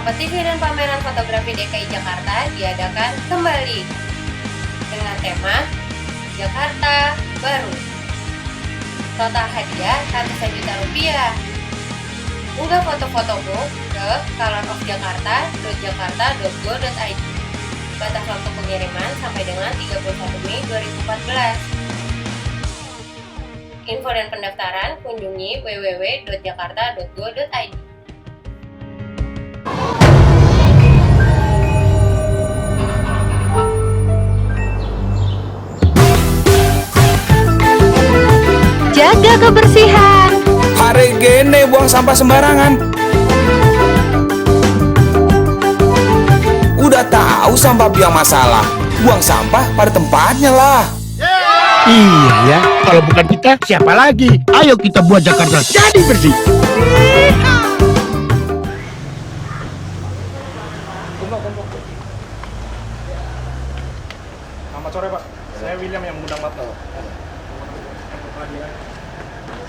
Kompetisi dan pameran fotografi DKI Jakarta diadakan kembali dengan tema Jakarta Baru. Total hadiah ratusan juta rupiah. Unggah foto-fotomu ke colorofjakarta.jakarta.go.id. Batas waktu pengiriman sampai dengan 31 Mei 2014. Info dan pendaftaran kunjungi www.jakarta.go.id. Jaga kebersihan. Hari gini buang sampah sembarangan. Udah tahu sampah biang masalah, buang sampah pada tempatnya lah. Iya ya, kalau bukan kita siapa lagi? Ayo kita buat Jakarta jadi bersih. Selamat sore Pak, saya William yang mengundang Bapak.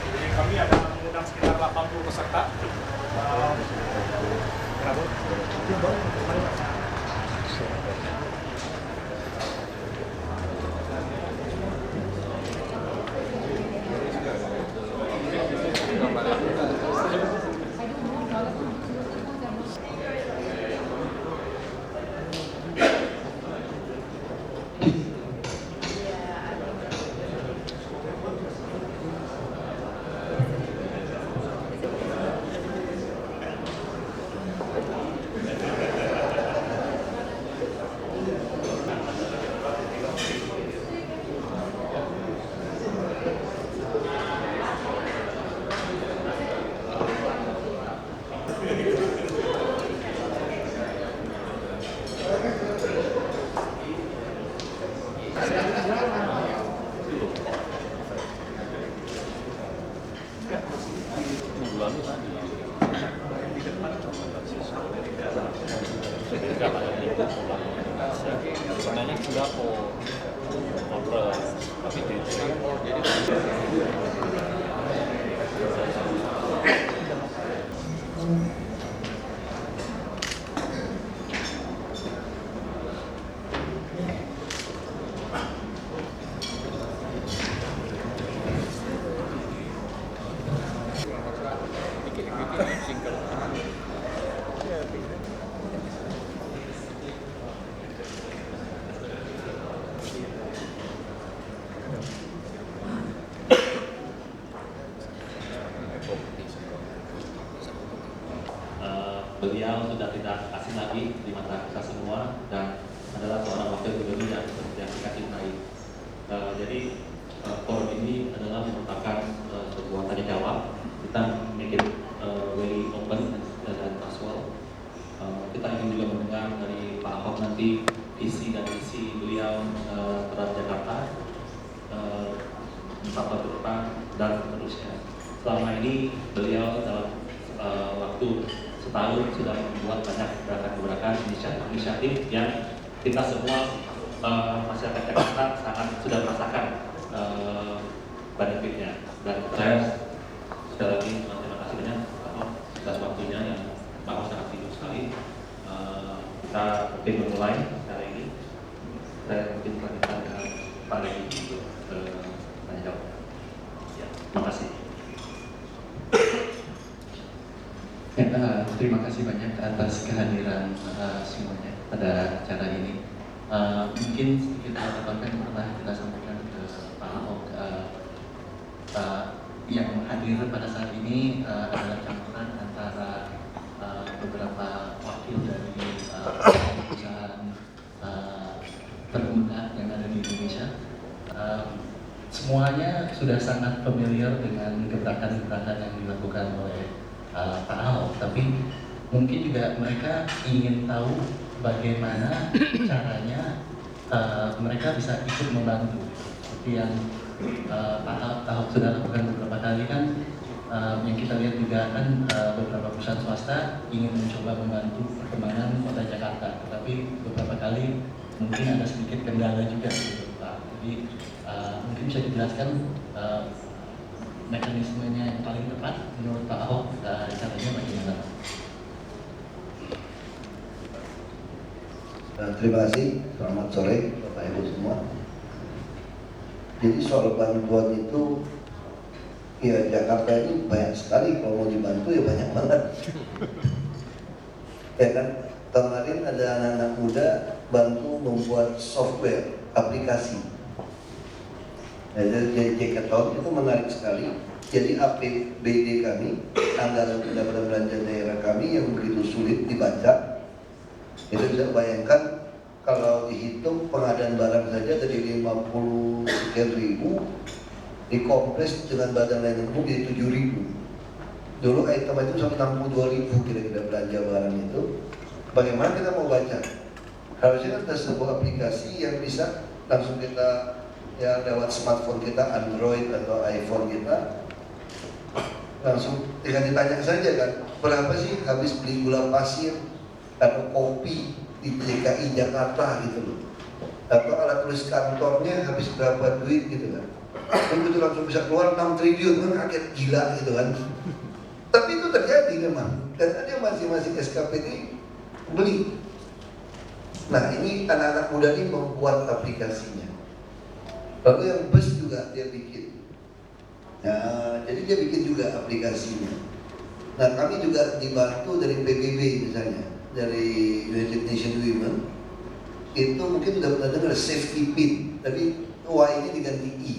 Jadi kami ada mengundang sekitar 80 peserta. Sebenarnya juga ngobrol tapi beliau sudah tidak asing lagi di mata kita semua dan adalah seorang wakil gubernur yang kita cintai. Jadi forum ini adalah merupakan sebuah tanya jawab. Kita make it very open dan casual. Kita ingin juga mendengar dari Pak Ahok nanti visi dan misi beliau terhadap Jakarta 4 tahun ke depan dan seterusnya. Selama ini beliau dalam waktu setahun sudah membuat banyak gerakan-gerakan inisiatif yang kita semua masyarakat Jakarta sangat sudah merasakan benefitnya. Dan saya sekali lagi terima kasih banyak atas waktunya yang sangat sibuk sekali. Kita mungkin memulai hari ini. Saya mungkin lanjutkan dengan Pak Legi untuk tanya jawab. Ya, terima kasih. Terima kasih banyak atas kehadiran semuanya pada acara ini. Mungkin sedikit catatan pernah kita sampaikan ke Pak Ahok, yang hadir pada saat ini adalah campuran antara beberapa wakil dari perusahaan termuda yang ada di Indonesia. Semuanya sudah sangat familiar dengan gebrakan-gebrakan yang dilakukan oleh Pak Ahok, tapi mungkin juga mereka ingin tahu bagaimana caranya mereka bisa ikut membantu. Seperti yang Pak Ahok sudah lakukan beberapa kali kan, yang kita lihat juga kan beberapa perusahaan swasta ingin mencoba membantu perkembangan kota Jakarta, tetapi beberapa kali mungkin ada sedikit kendala juga gitu Pak. Jadi mungkin bisa dijelaskan mekanismenya yang paling tepat menurut Pak Ahok, caranya bagaimana? Terima kasih, selamat sore Bapak Ibu semua. Jadi soal bantuan itu, ya Jakarta ini banyak sekali, kalau mau dibantu ya banyak banget. Ya kan, kemarin ada anak-anak muda bantu membuat software, aplikasi. Nah, dari Jekaton itu menarik sekali. Jadi APBD kami, anggaran pendapatan belanja daerah kami yang begitu sulit dibaca, itu bisa bayangkan kalau dihitung pengadaan barang saja dari 50 sekian ribu dikompres dengan badan layanan umum jadi 7.000. Dulu item itu sampai 62.000 kira-kira belanja barang itu. Bagaimana kita mau baca? Harusnya ada sebuah aplikasi yang bisa langsung kita ya lewat smartphone kita, Android atau iPhone kita, langsung tinggal ditanya saja kan, berapa sih habis beli gula pasir atau kopi di DKI Jakarta gitu loh, atau alat tulis kantornya habis berapa duit gitu kan. Begitu langsung bisa keluar 6 triliun kan, kaget gila gitu kan. Tapi itu terjadi memang, dan ada yang masing-masing SKPD beli. Nah ini anak-anak muda ini membuat aplikasinya. Lalu yang bus juga dia bikin. Nah, jadi dia bikin juga aplikasinya. Nah kami juga dibantu dari PBB misalnya, dari United Nations Women. Itu mungkin sudah pernah dengar safety pin, tapi Y ini diganti I.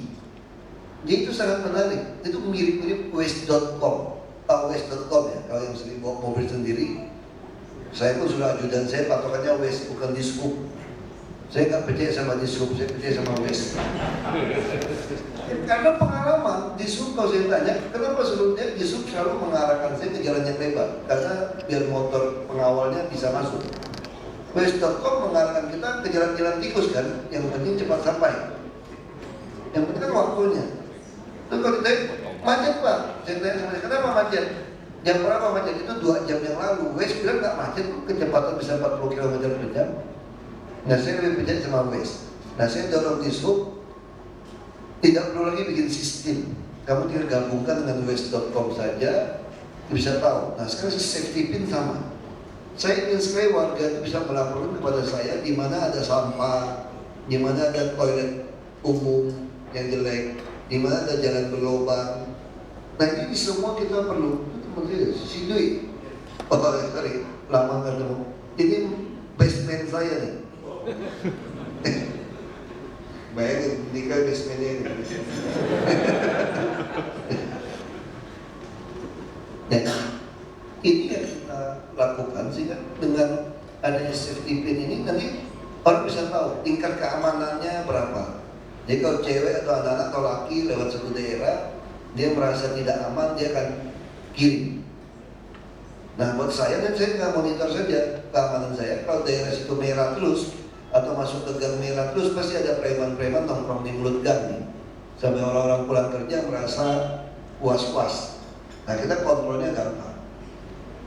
Jadi itu sangat menarik. Itu mirip-mirip waste.com. Tahu waste.com ya? Kalau yang sering bawa mobil sendiri. Saya pun sudah ajudan saya patokannya waste, bukan Dishub. Saya nggak percaya sama Dishub, saya percaya sama waste. Karena pengalaman Dishub, kalau saya tanya, kenapa sebelumnya Dishub selalu mengarahkan saya ke jalan yang lebar? Karena biar motor pengawalnya bisa masuk. Waste.com mengarahkan kita ke jalan-jalan tikus kan, yang penting cepat sampai. Yang penting kan waktunya. Terus kalau ditanya, macet Pak, saya tanya sama dia, kenapa macet? Jam berapa macet? Itu 2 jam yang lalu. Waze bilang nggak macet, kecepatan bisa 40 km per jam. Nah saya lebih percaya sama Waze. Nah saya dorong Dishub, tidak perlu lagi bikin sistem. Kamu tinggal gabungkan dengan waste.com saja, bisa tahu. Nah sekarang safety pin sama. Saya ingin sekali warga itu bisa melaporkan kepada saya di mana ada sampah, di mana ada toilet umum yang jelek, di mana ada jalan berlubang. Nah ini semua kita perlu. Si Dwi, oh sorry, lama nggak ketemu. Ini basement saya nih. Bayangin, nikah basementnya ini. Nah, ini yang kita lakukan sehingga dengan adanya safety pin ini nanti orang bisa tahu tingkat keamanannya berapa. Jadi kalau cewek atau anak-anak atau laki lewat satu daerah, dia merasa tidak aman, dia akan kirim. Nah buat saya, dan saya nggak monitor saja keamanan saya. Kalau daerah situ merah terus atau masuk ke gang merah terus, pasti ada preman-preman nongkrong di mulut gang nih. Sampai orang-orang pulang kerja merasa was-was. Nah kita kontrolnya gampang.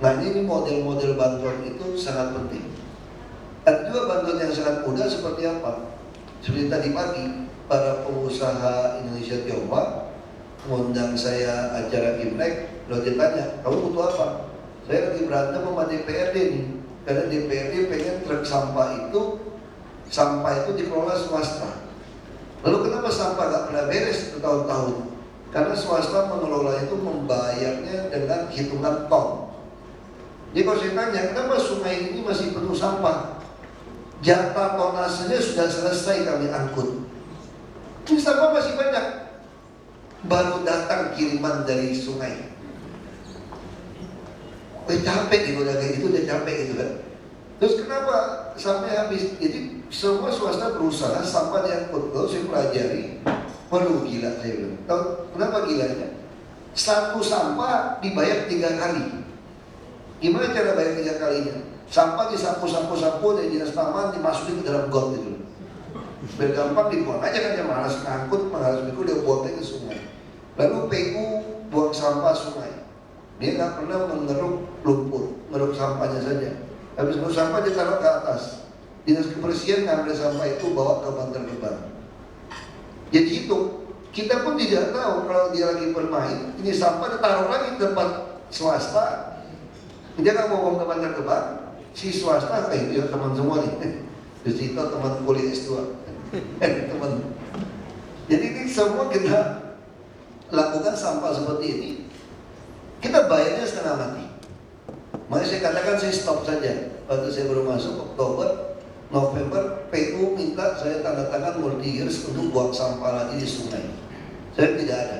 Nah ini model-model bantuan itu sangat penting. Ada juga bantuan yang sangat mudah seperti apa? Seperti tadi pagi, para pengusaha Indonesia Tionghoa mengundang saya acara Imlek. Lalu dia tanya, kamu butuh apa? Saya lagi berantem sama DPRD nih. Karena DPRD pengen truk sampah itu dikelola swasta. Lalu kenapa sampah gak pernah beres bertahun-tahun? Karena swasta mengelola itu membayarnya dengan hitungan ton. Jadi kalau saya tanya, kenapa sungai ini masih penuh sampah? Jatah tonasenya sudah selesai kami angkut. Ini sampah masih banyak. Baru datang kiriman dari sungai. Capek nih udah kayak gitu, udah capek gitu kan. Terus kenapa sampai habis? Jadi semua swasta berusaha sampah diangkut. Lalu saya pelajari, waduh gila saya bilang. Tahu kenapa gilanya? Satu sampah dibayar 3 kali. Gimana cara bayar 3 kalinya? Sampah disapu dari dinas taman dimasukin ke dalam got gitu. Biar gampang dibuang aja kan, dia malas ngangkut, malas pikul, dia buangnya ke sungai. Lalu PU buang sampah sungai. Dia nggak pernah mengeruk lumpur, ngeruk sampahnya saja. Habis ngeruk sampah dia taruh ke atas. Dinas kebersihan ngambil sampah itu bawa ke Bantar Gebang. Jadi itu kita pun tidak tahu kalau dia lagi bermain, ini sampah ditaruh lagi di tempat swasta. Dia nggak mau ke Bantar Gebang, si swasta kayak itu ya teman semua nih. Jusito teman kuliah S2. Teman. Jadi ini semua kita lakukan sampah seperti ini. Kita bayarnya setengah mati. Makanya saya katakan saya stop saja. Waktu saya baru masuk Oktober, November, PU minta saya tanda tangan multi-years untuk buang sampah lagi di sungai. Saya tidak ada.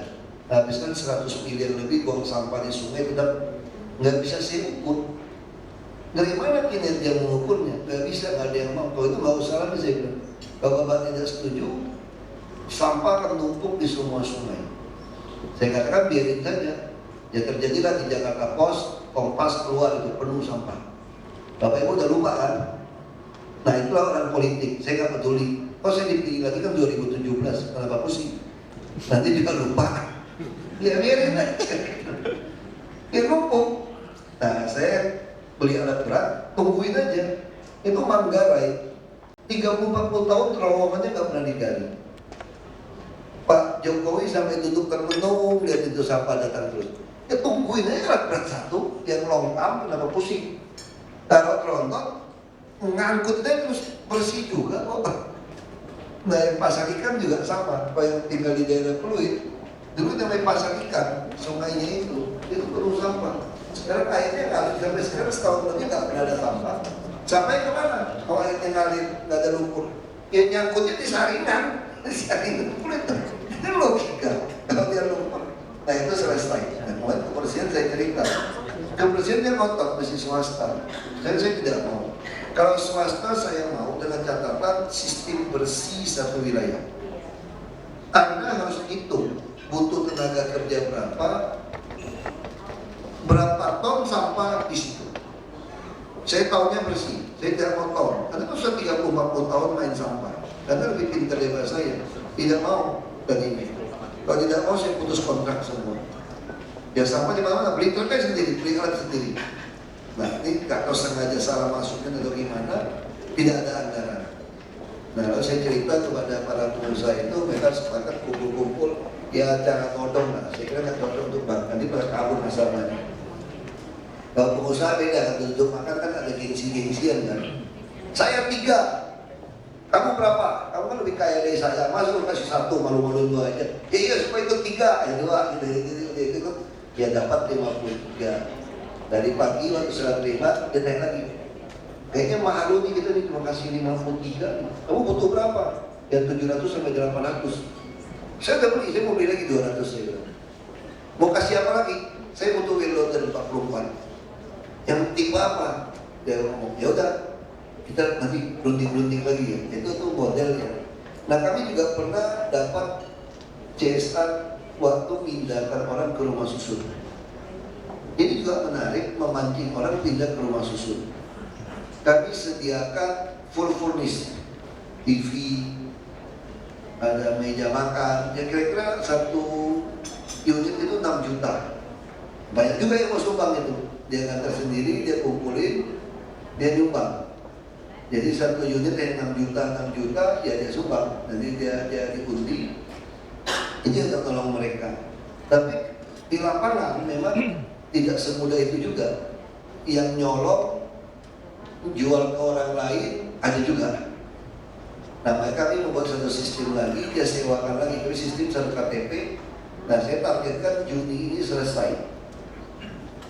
Habiskan 100 miliar lebih buang sampah di sungai, tetap nggak bisa saya ukur. Dari mana kinerja mengukurnya? Nggak bisa, nggak ada yang mau. Kalau itu nggak usah lagi saya bilang. Kalau Bapak tidak setuju, sampah akan numpuk di semua sungai. Saya katakan biarin saja. Ya terjadilah di Jakarta Pos, Kompas keluar itu penuh sampah. Bapak Ibu udah lupa kan? Nah itulah orang politik, saya nggak peduli. Oh saya dipilih lagi kan 2017, kenapa pusing? Nanti juga lupa. Ya biarin aja. Biar numpuk. Nah saya beli alat berat, tungguin aja. Itu Manggarai, 30-40 tahun terowongannya nggak pernah digali. Pak Jokowi sampai duduk termenung, lihat itu sampah datang terus. Ya tungguin aja alat berat satu, yang longkam, kenapa pusing? Taruh tronton, ngangkutnya terus bersih juga kok. Nah yang pasar ikan juga sama. Kalau yang tinggal di daerah Pluit, dulu namanya pasar ikan, sungainya itu penuh sampah. Sekarang airnya ngalir sampai sekarang setahun lebih nggak pernah ada sampah. Sampai kemana? Kalau airnya ngalir nggak ada lumpur, yang nyangkutnya di saringan Pluit. Itu logika. Kalau dia lumpur, nah itu selesai. Dan kemarin kebersihan saya cerita, kebersihannya kotor mesti swasta. Dan saya tidak mau. Kalau swasta saya mau dengan catatan sistem bersih satu wilayah. Anda harus hitung butuh tenaga kerja berapa ton sampah di situ. Saya tahunya bersih, saya tidak mau ton. Karena itu sudah 30-40 tahun main sampah. Karena lebih pintar daripada saya, tidak mau dan ini. Kalau tidak mau saya putus kontrak semua. Ya sampah di mana-mana, beli truknya sendiri, beli alat sendiri. Nah ini nggak tahu sengaja salah masuknya atau gimana, tidak ada anggaran. Nah lalu saya cerita kepada para pengusaha itu, mereka sepakat kumpul-kumpul, ya jangan nodong lah. Saya kira nggak nodong untuk bang, nanti pada kabur masalahnya. Kalau pengusaha beda, kan duduk makan kan ada gengsi-gengsian kan. Saya 3, kamu berapa? Kamu kan lebih kaya dari saya, masa lu kasih 1, malu-malu 2 aja. Ya iya supaya ikut 3, ya 2, gitu. Ya dapat 53. Dari pagi waktu setelah terima, dia naik lagi. Kayaknya mahal nih kita nih, cuma kasih 53. Kamu butuh berapa? Ya 700 sampai 800. Saya udah beli, saya mau beli lagi 200 saya bilang. Mau kasih apa lagi? Saya butuh wheel loader 44. Yang tipe apa? Dia ngomong, ya udah kita nanti berunding lagi ya. Itu tuh modelnya. Nah kami juga pernah dapat CSR waktu pindahkan orang ke rumah susun. Ini juga menarik, memancing orang pindah ke rumah susun. Kami sediakan full furnish, TV, ada meja makan, ya kira-kira satu unit itu 6 juta. Banyak juga yang mau sumbang itu. Dia ngantar sendiri, dia kumpulin, dia nyumbang. Jadi satu unit yang 6 juta, ya dia sumbang. Nanti dia diundi. Ini untuk tolong mereka. Tapi di lapangan memang tidak semudah itu juga. Yang nyolong jual ke orang lain ada juga. Nah mereka ini membuat satu sistem lagi, dia sewakan lagi ke sistem satu KTP. Nah saya targetkan Juni ini selesai.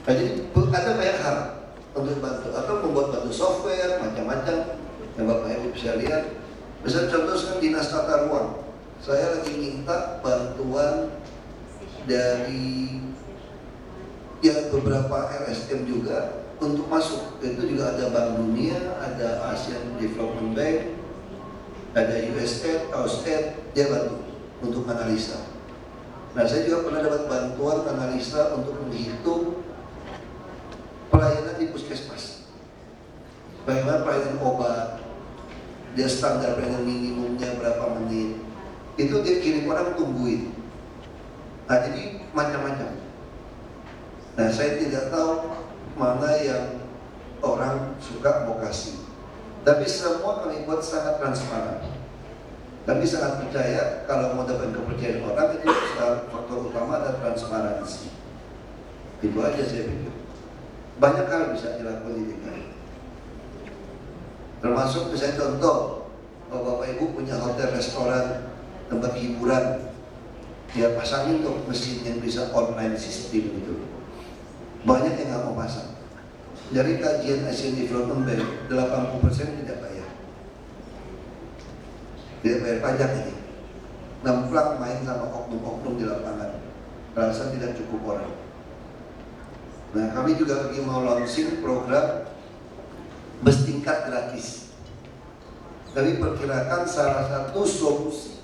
Nah, jadi ada banyak hal untuk bantu atau membuat bantu software macam-macam yang Bapak Ibu bisa lihat. Misalnya contoh sekarang Dinas Tata Ruang, saya lagi minta bantuan dari yang beberapa LSM juga untuk masuk. Itu juga ada Bank Dunia, ada Asian Development Bank, ada USAID, AUSAID, dia bantu untuk analisa. Nah saya juga pernah dapat bantuan analisa untuk menghitung pelayanan di puskesmas. Bagaimana pelayanan obat, dia standar pelayanan minimumnya berapa menit. Itu dia kirim orang tungguin. Nah jadi macam-macam. Nah saya tidak tahu mana yang orang suka mau kasih. Tapi semua kami buat sangat transparan. Kami sangat percaya kalau mau dapat kepercayaan orang itu faktor utama adalah transparansi. Itu aja saya pikir. Banyak hal bisa dilakukan di DKI. Termasuk misalnya contoh, kalau Bapak Ibu punya hotel, restoran, tempat hiburan, ya pasangin tuh mesin yang bisa online sistem itu. Banyak yang nggak mau pasang. Dari kajian Asian Development Bank, 80% tidak bayar. Tidak bayar pajak ini. Namplang main sama oknum-oknum di lapangan. Rasa tidak cukup orang. Nah, kami juga lagi mau launching program bus tingkat gratis. Kami perkirakan salah satu solusi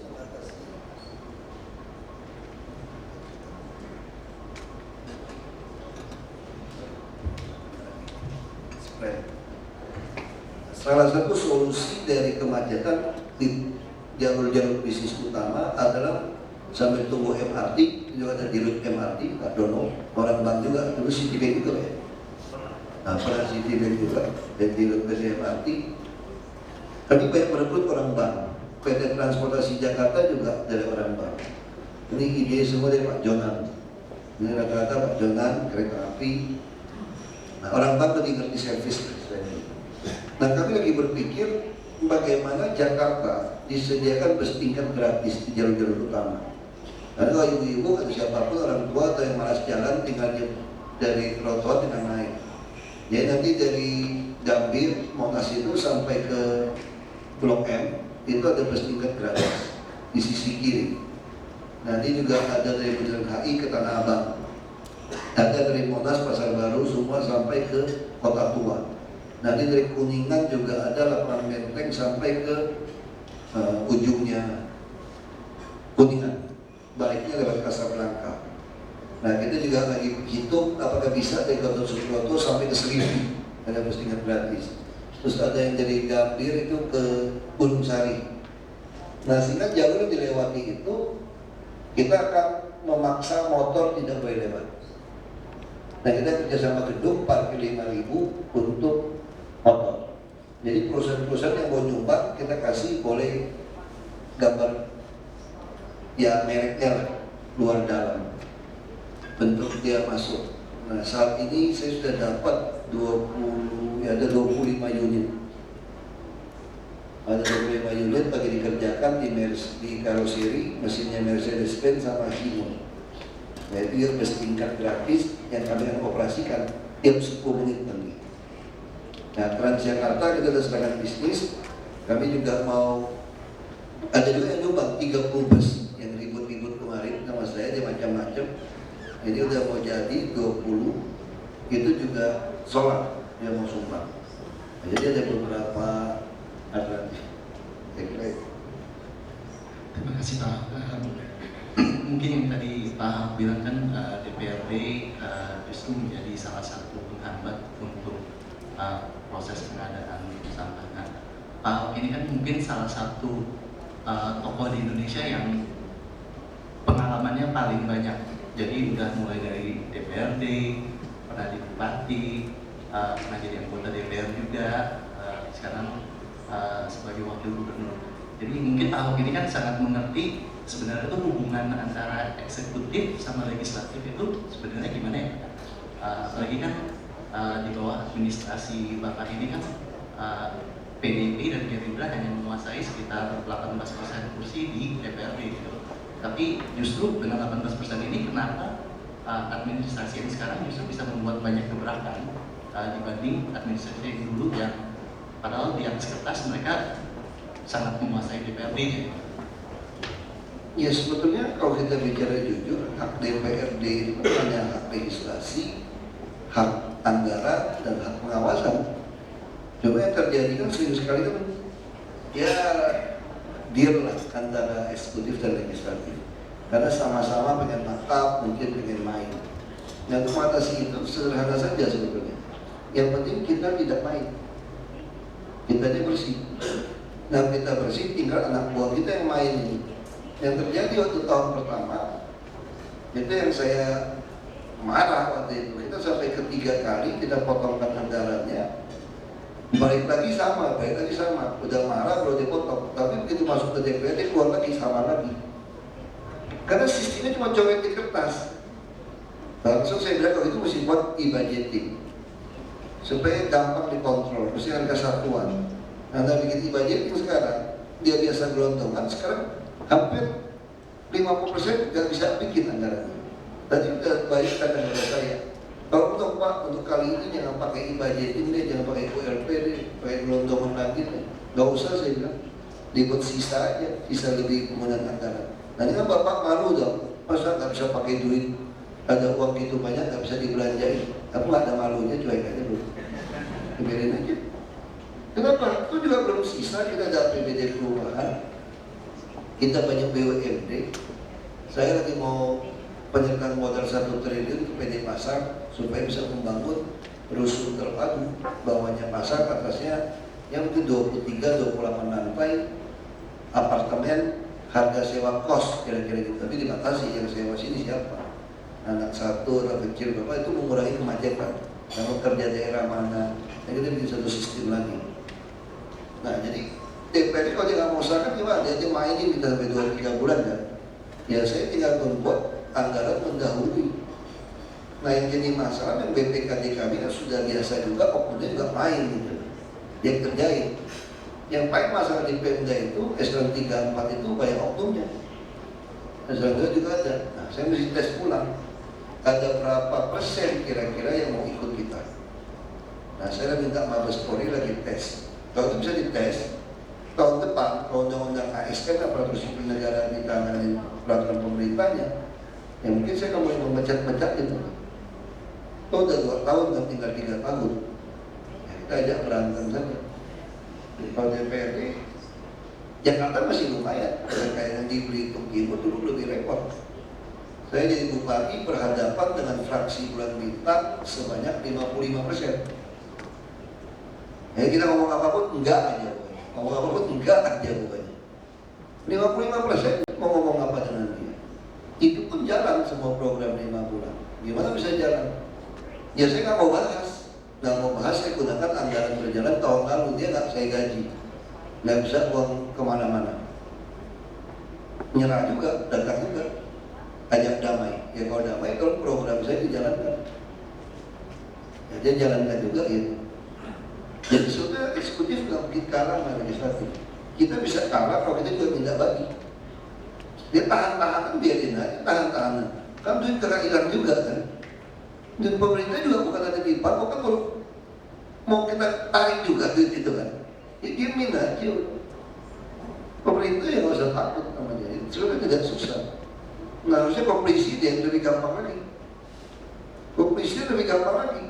dari kemacetan di jalur-jalur bisnis utama adalah sambil tunggu MRT, juga ada di rute MRT, Pak Dono, orang bank juga, dulu Citibank juga ya. Nah, pernah Citibank juga, dan di rute MRT. Kami banyak merekrut orang bank. PT Transportasi Jakarta juga dari orang bank. Ini ide semua dari Pak Jonan. Ini rata-rata Pak Jonan, kereta api. Nah, orang bank lebih ngerti servis. Nah, kami lagi berpikir bagaimana Jakarta disediakan bus tingkat gratis di jalur-jalur utama. Karena kalau ibu-ibu atau siapapun orang tua atau yang malas jalan tinggal dari trotoar dengan naik. Jadi nanti dari Gambir, Monas itu sampai ke Blok M itu ada bus tingkat gratis di sisi kiri. Nanti juga ada dari Bundaran HI ke Tanah Abang. Ada dari Monas, Pasar Baru, semua sampai ke Kota Tua. Nanti dari Kuningan juga ada lapangan Menteng sampai ke ujungnya Kuningan. Baliknya lewat Kasablanka. Nah, kita juga lagi hitung apakah bisa dari Gatot Subroto sampai ke Seribu ada bus tingkat gratis. Terus ada yang dari Gambir itu ke Gunung Sari. Nah, sehingga jalur yang dilewati itu kita akan memaksa motor tidak boleh lewat. Nah, kita kerjasama gedung parkir 5.000 untuk motor. Jadi perusahaan-perusahaan yang mau nyumbang kita kasih boleh gambar ya mereknya lah, luar dalam bentuk dia masuk. Nah, saat ini saya sudah dapat 25 unit. Ada 25 unit bagi dikerjakan di karoseri mesinnya Mercedes-Benz sama Hino. Nah, itu yang bus tingkat gratis yang kami akan operasikan tiap 10 menit nanti. Nah, Transjakarta kita ada serangan bisnis. Kami juga mau ada juga yang nyumbang 30 bus yang ribut-ribut kemarin sama saya dia macam-macam. Ini udah mau jadi 20 itu juga solar dia mau sumbang. Nah, jadi ada beberapa alternatif. Terima kasih Pak. Mungkin yang tadi Pak bilang kan DPRD justru menjadi salah satu penghambat untuk proses pengadaan sampah. Nah, Pak ini kan mungkin salah satu tokoh di Indonesia yang pengalamannya paling banyak. Jadi udah mulai dari DPRD, pernah di Bupati, pernah jadi anggota DPR juga, sekarang sebagai wakil gubernur. Jadi mungkin Pak Ahok ini kan sangat mengerti sebenarnya itu hubungan antara eksekutif sama legislatif itu sebenarnya gimana ya? Apalagi kan di bawah administrasi Bapak ini kan PDIP dan Gerindra hanya menguasai sekitar 18% kursi di DPRD gitu. Tapi justru dengan 18% ini kenapa administrasi yang sekarang justru bisa membuat banyak gebrakan dibanding administrasi yang dulu yang padahal di atas kertas mereka sangat menguasai DPRD gitu. Ya sebetulnya kalau kita bicara jujur, hak DPRD itu hanya hak legislasi, hak anggaran, dan hak pengawasan. Cuma yang terjadi kan sering sekali kan ya deal lah antara eksekutif dan legislatif. Karena sama-sama pengen mantap, mungkin pengen main. Nah, untuk mengatasi itu sederhana saja sebetulnya. Yang penting kita tidak main, kitanya bersih. Nah, kita bersih, tinggal anak buah kita yang main ini. Yang terjadi waktu tahun pertama itu yang saya marah waktu itu, kita sampai ketiga kali kita potongkan anggarannya, balik lagi sama, udah marah kalau dipotong, tapi begitu masuk ke DPRD keluar lagi sama lagi, karena sistemnya cuma coret di kertas. Langsung saya bilang kalau itu mesti buat e-budgeting supaya gampang dikontrol, mesti harga satuan. Anda bikin budgeting sekarang, dia biasa gelontongan, sekarang hampir 50% nggak bisa bikin anggaran. Tadi udah banyak kata saya, kalau untuk Pak, untuk kali ini jangan pakai budgeting deh, jangan pakai ULP deh, pakai gelontongan lagi deh. Nggak usah saya bilang, dibuat sisa aja, sisa lebih menggunakan anggaran. Nanti kan Bapak malu dong, masa nggak bisa pakai duit, ada uang gitu banyak nggak bisa dibelanjain. Aku nggak ada malunya, cuek aja dulu, biarin aja. Kenapa? Itu juga belum sisa, kita ada APBD perumahan, kita banyak BUMD. Saya lagi mau penyertaan modal 1 triliun ke PD Pasar supaya bisa membangun rusun terpadu, bawahnya pasar, atasnya yang mungkin 23-28 lantai apartemen, harga sewa kos kira-kira gitu. Tapi dibatasi, yang sewa sini siapa? Anak satu, anak kecil, bapak, itu mengurangi kemacetan. Kamu kerja daerah mana? Nah, kita bikin satu sistem lagi. Nah, jadi DPR kalau dia nggak mau usahakan gimana? Dia aja mainin kita sampai 2-3 bulan kan? Ya saya tinggal membuat anggaran mendahului. Nah, yang jadi masalah yang BPKD kami kan sudah biasa juga, oknumnya juga main gitu. Dia kerjain. Yang paling masalah di Pemda itu eselon 3-4 itu banyak oknumnya. Eselon 2 juga ada. Nah, saya mesti tes ulang. Ada berapa persen kira-kira yang mau ikut kita? Nah, saya minta Mabes Polri lagi tes. Kalau itu bisa dites, tahun depan kalau undang-undang ASN aparatur sipil negara ditangani peraturan pemerintahnya, ya mungkin saya akan mulai memecat-mecat itu. Itu udah 2 tahun kan, tinggal 3 tahun. Ya, kita ajak berantem saja. Kalau DPRD, Jakarta masih lumayan. Kayak yang di Belitung Timur dulu lebih repot. Saya jadi bupati berhadapan dengan fraksi Bulan Bintang sebanyak 55%. Ya kita ngomong apapun enggak aja, ngomong apapun enggak aja bukannya. 55% mau ngomong apa dengan dia? Itu pun jalan semua program 5 bulan. Gimana bisa jalan? Ya saya nggak mau bahas, saya gunakan anggaran berjalan tahun lalu, dia nggak saya gaji, nggak bisa uang kemana-mana. Nyerah juga, datang juga, ajak damai. Ya kalau damai, kalau program saya dijalankan, ya dia jalankan juga gitu. Jadi sebetulnya eksekutif nggak mungkin kalah sama legislatif. Kita bisa kalah kalau kita juga minta bagi. Dia tahan-tahanan, biarin aja, tahan-tahanan. Kan duit kena hilang juga kan. Dan pemerintah juga bukan ada di bank, kan kalau mau kita tarik juga duit itu kan. Ya diemin aja. Pemerintah ya nggak usah takut namanya. Sebenarnya tidak susah. Nah harusnya presiden lebih gampang lagi. Presiden lebih gampang lagi.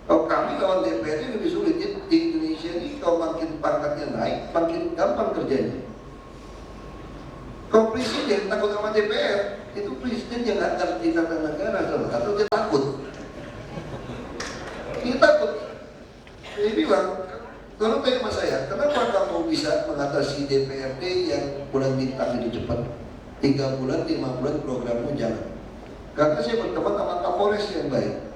Kalau kami lawan DPR lebih sulit. Di Indonesia ini kalau makin pangkatnya naik, makin gampang kerjanya. Kalau presiden takut sama DPR, itu presiden yang nggak ngerti tata negara atau dia takut. Dia takut. Dia bilang, kalau tanya sama saya, kenapa kamu bisa mengatasi DPRD yang bulan bintang itu cepat? 3 bulan, 5 bulan programmu jalan. Karena saya berteman sama Kapolres yang baik.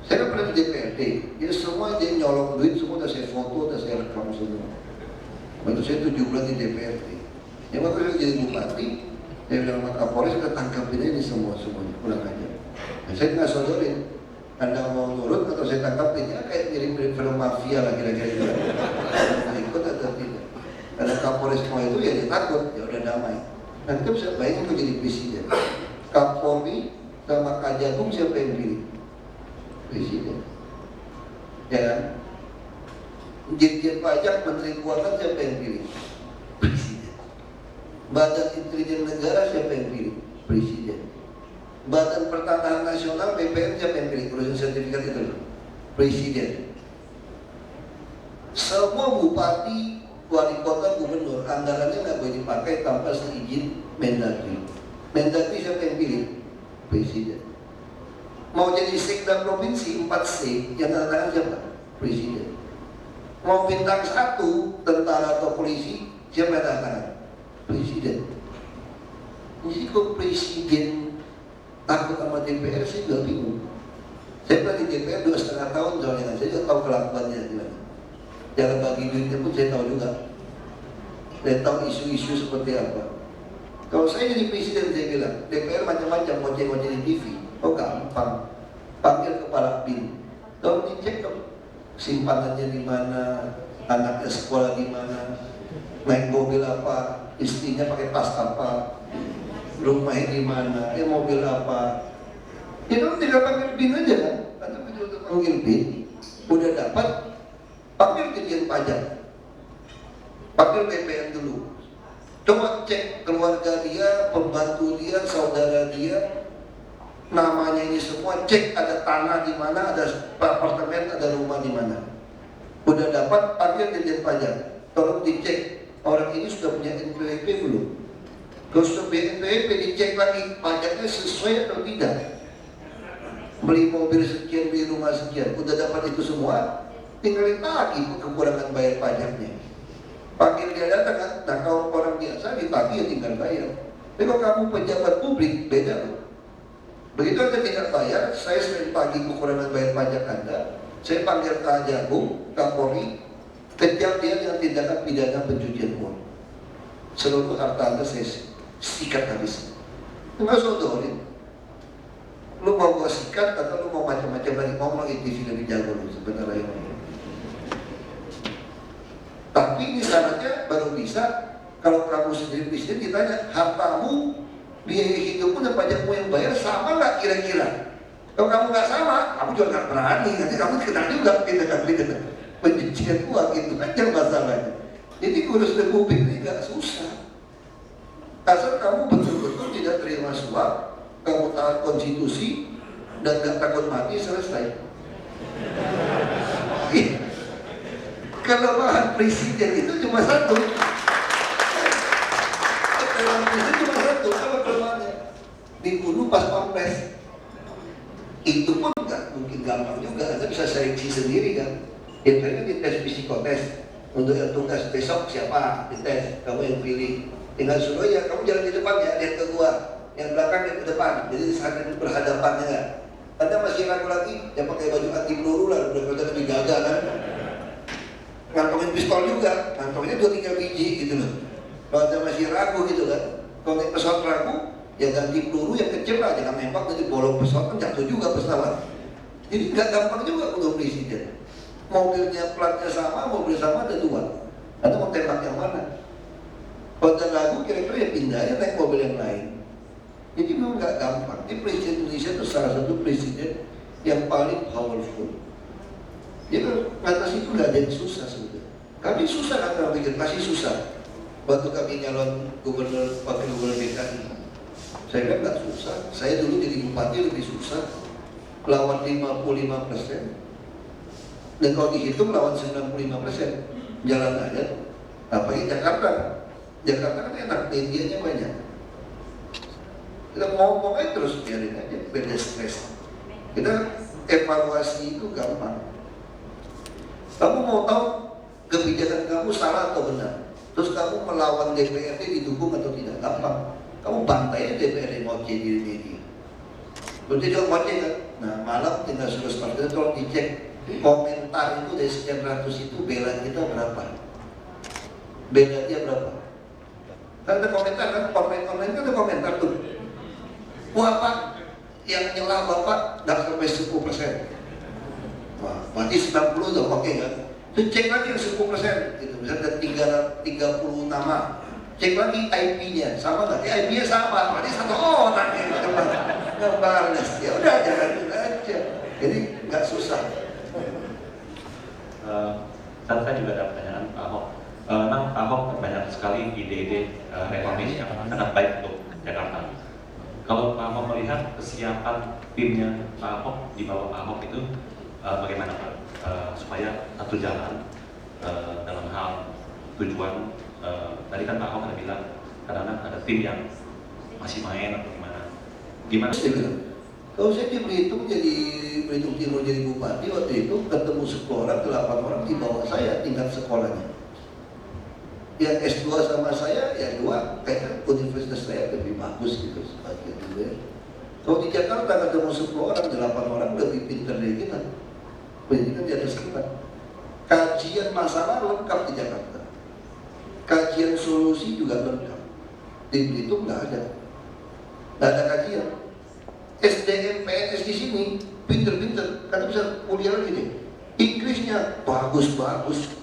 Saya kan pernah di DPRD, dia semua dia nyolong duit, semua udah saya foto, udah saya rekam semua. Waktu saya 7 bulan di DPRD. Ya waktu saya jadi bupati, saya bilang sama Kapolres, kita tangkapin ini semuanya, pulang aja. Nah, saya nggak sodorin, Anda mau nurut atau saya tangkapin, ya kayak mirip-mirip film mafia lah kira-kira gitu. Nah, ikut atau tidak. Karena Kapolres semua itu ya dia takut, ya udah damai. Nah kita bisa bayangin untuk jadi presiden. Kapolri sama Kajagung siapa yang pilih? Presiden. Ya kan? Dirjen Pajak, Menteri Keuangan siapa yang pilih? Presiden. Badan Intelijen Negara siapa yang pilih? Presiden. Badan Pertanahan Nasional BPN siapa yang pilih? Urusan sertifikat itu? Presiden. Semua bupati, wali kota, gubernur, anggarannya nggak boleh dipakai tanpa seizin Mendagri. Mendagri siapa yang pilih? Presiden. Mau jadi sekda provinsi 4C yang tanda tangan siapa? Presiden. Mau bintang 1 tentara atau polisi siapa yang tanda tangan? Presiden. Jadi kok presiden takut sama DPR saya juga bingung. Saya pernah di DPR 2,5 tahun soalnya, saya juga tahu kelakuannya gimana. Cara bagi duitnya pun saya tahu juga. Saya tahu isu-isu seperti apa. Kalau saya jadi presiden, saya bilang DPR macam-macam, ngoceh-ngoceh di TV. Oh gampang, panggil kepala BIN, kalau dicek simpanannya di mana, anaknya sekolah di mana, naik mobil apa, istrinya pakai tas apa, rumahnya di mana, mobil apa. Ya kan tinggal panggil BIN aja kan, atau begitu panggil BIN, udah dapat, panggil Dirjen Pajak, panggil BPN dulu. Coba cek keluarga dia, pembantu dia, saudara dia, namanya ini semua, cek ada tanah di mana, ada apartemen, ada rumah di mana. Udah dapat, panggil Dirjen Pajak. Tolong dicek orang ini sudah punya NPWP belum? Kalau sudah punya NPWP, dicek lagi pajaknya sesuai atau tidak. Beli mobil sekian, beli rumah sekian, udah dapat itu semua, tinggalin lagi kekurangan bayar pajaknya. Panggil dia datang kan, nah kalau orang biasa ditagih ya tinggal bayar. Tapi kalau kamu pejabat publik, beda loh. Begitu Anda tidak bayar, saya sering tagih kekurangan bayar pajak Anda, saya panggil Kejagung, Kapolri, kejar dia dengan tindakan pidana pencucian uang. Seluruh harta Anda saya sikat habis. Enggak sodorin. Lu mau gua sikat atau lu mau macam-macam lagi, ngomong lagi TV lebih jago lu sebenarnya. Tapi ini syaratnya baru bisa kalau kamu sendiri presiden ditanya, hartamu, biaya hidupmu dan pajakmu yang bayar sama nggak kira-kira? Kalau kamu nggak sama, kamu juga nggak berani, nanti kamu kena juga tindakan pencucian uang, itu aja masalahnya. Jadi ngurus republik ini nggak susah. Asal kamu betul-betul tidak terima suap, kamu taat konstitusi dan nggak takut mati, selesai. Kelemahan presiden itu cuma satu. Kelemahan presiden cuma satu. Apa kelemahannya? Dibunuh pas pampres. Itu pun nggak mungkin gampang juga. Anda bisa seleksi sendiri kan. Yang mereka dites psikotes. Untuk yang tugas besok siapa dites, kamu yang pilih. Tinggal suruh ya, kamu jalan di depan ya, lihat ke gua. Yang belakang lihat ke depan. Jadi saat berhadapan ya. Anda masih ragu lagi, yang pakai baju anti peluru lah, udah lebih gagah kan. Ngantongin pistol juga, ngantongnya 2-3 biji gitu loh. Kalau Anda masih ragu gitu kan, kalau naik pesawat ragu, ya ganti peluru yang kecil lah, jangan nembak dari bolong pesawat, kan jatuh juga pesawat. Jadi nggak gampang juga untuk presiden. Mobilnya platnya sama, mobil sama ada 2. Anda mau tembak yang mana? Kalau Anda ragu, kira-kira ya pindah ya naik mobil yang lain. Jadi memang nggak gampang. Ini presiden Indonesia itu salah satu presiden yang paling powerful. Dia atas itu nggak ada yang susah sebetulnya. Kami susah kan orang pikir, masih susah. Waktu kami nyalon gubernur, wakil gubernur DKI, saya bilang nggak susah. Saya dulu jadi bupati lebih susah, lawan 55%. Dan kalau dihitung lawan 95%, jalan aja. Apalagi Jakarta. Jakarta kan enak, medianya banyak. Kita ngomong aja terus, biarin aja, beda stres. Kita evaluasi itu gampang. Kamu mau tahu kebijakan kamu salah atau benar, terus kamu melawan DPRD didukung atau tidak, gampang. Kamu bantai DPRD ngoceh di media. Berarti juga ngoceh kan? Nah malam tinggal sudah seperti itu, tolong dicek komentar itu dari sekian ratus itu bela kita berapa, bela dia berapa. Kan ada komentar kan, komen kan ada komentar tuh. Wah Pak, yang nyela Bapak nggak sampai 10%. Wah, berarti 90 udah oke kan? Terus cek lagi yang 10% gitu. Misalnya ada 30 nama, cek lagi IP-nya sama nggak? IP-nya sama, berarti satu orang yang nggak balas. Ya udah jalanin aja. Jadi nggak susah. Saya juga ada pertanyaan Pak Ahok. Memang Pak Ahok banyak sekali ide-ide reformis yang sangat baik untuk Jakarta. Kalau Pak Ahok melihat kesiapan timnya Pak Ahok di bawah Pak Ahok itu bagaimana Pak? Supaya satu jalan dalam hal tujuan. Tadi kan Pak Ahok ada bilang kadang-kadang ada tim yang masih main atau gimana? Gimana? Kalau saya di Belitung Timur jadi bupati waktu itu ketemu 10 orang, 8 orang di bawah saya tingkat sekolahnya. Yang S2 sama saya, ya 2 kayak universitas saya lebih bagus gitu sebagai itu ya. Kalau di Jakarta ketemu 10 orang, 8 orang lebih pintar dari kita. Pendidikan di atas kita. Kajian masalah lengkap di Jakarta. Kajian solusi juga lengkap. Di Belitung nggak ada. Nggak ada kajian. SDM PNS di sini pinter-pinter, karena bisa kuliah lagi deh. Inggrisnya bagus-bagus.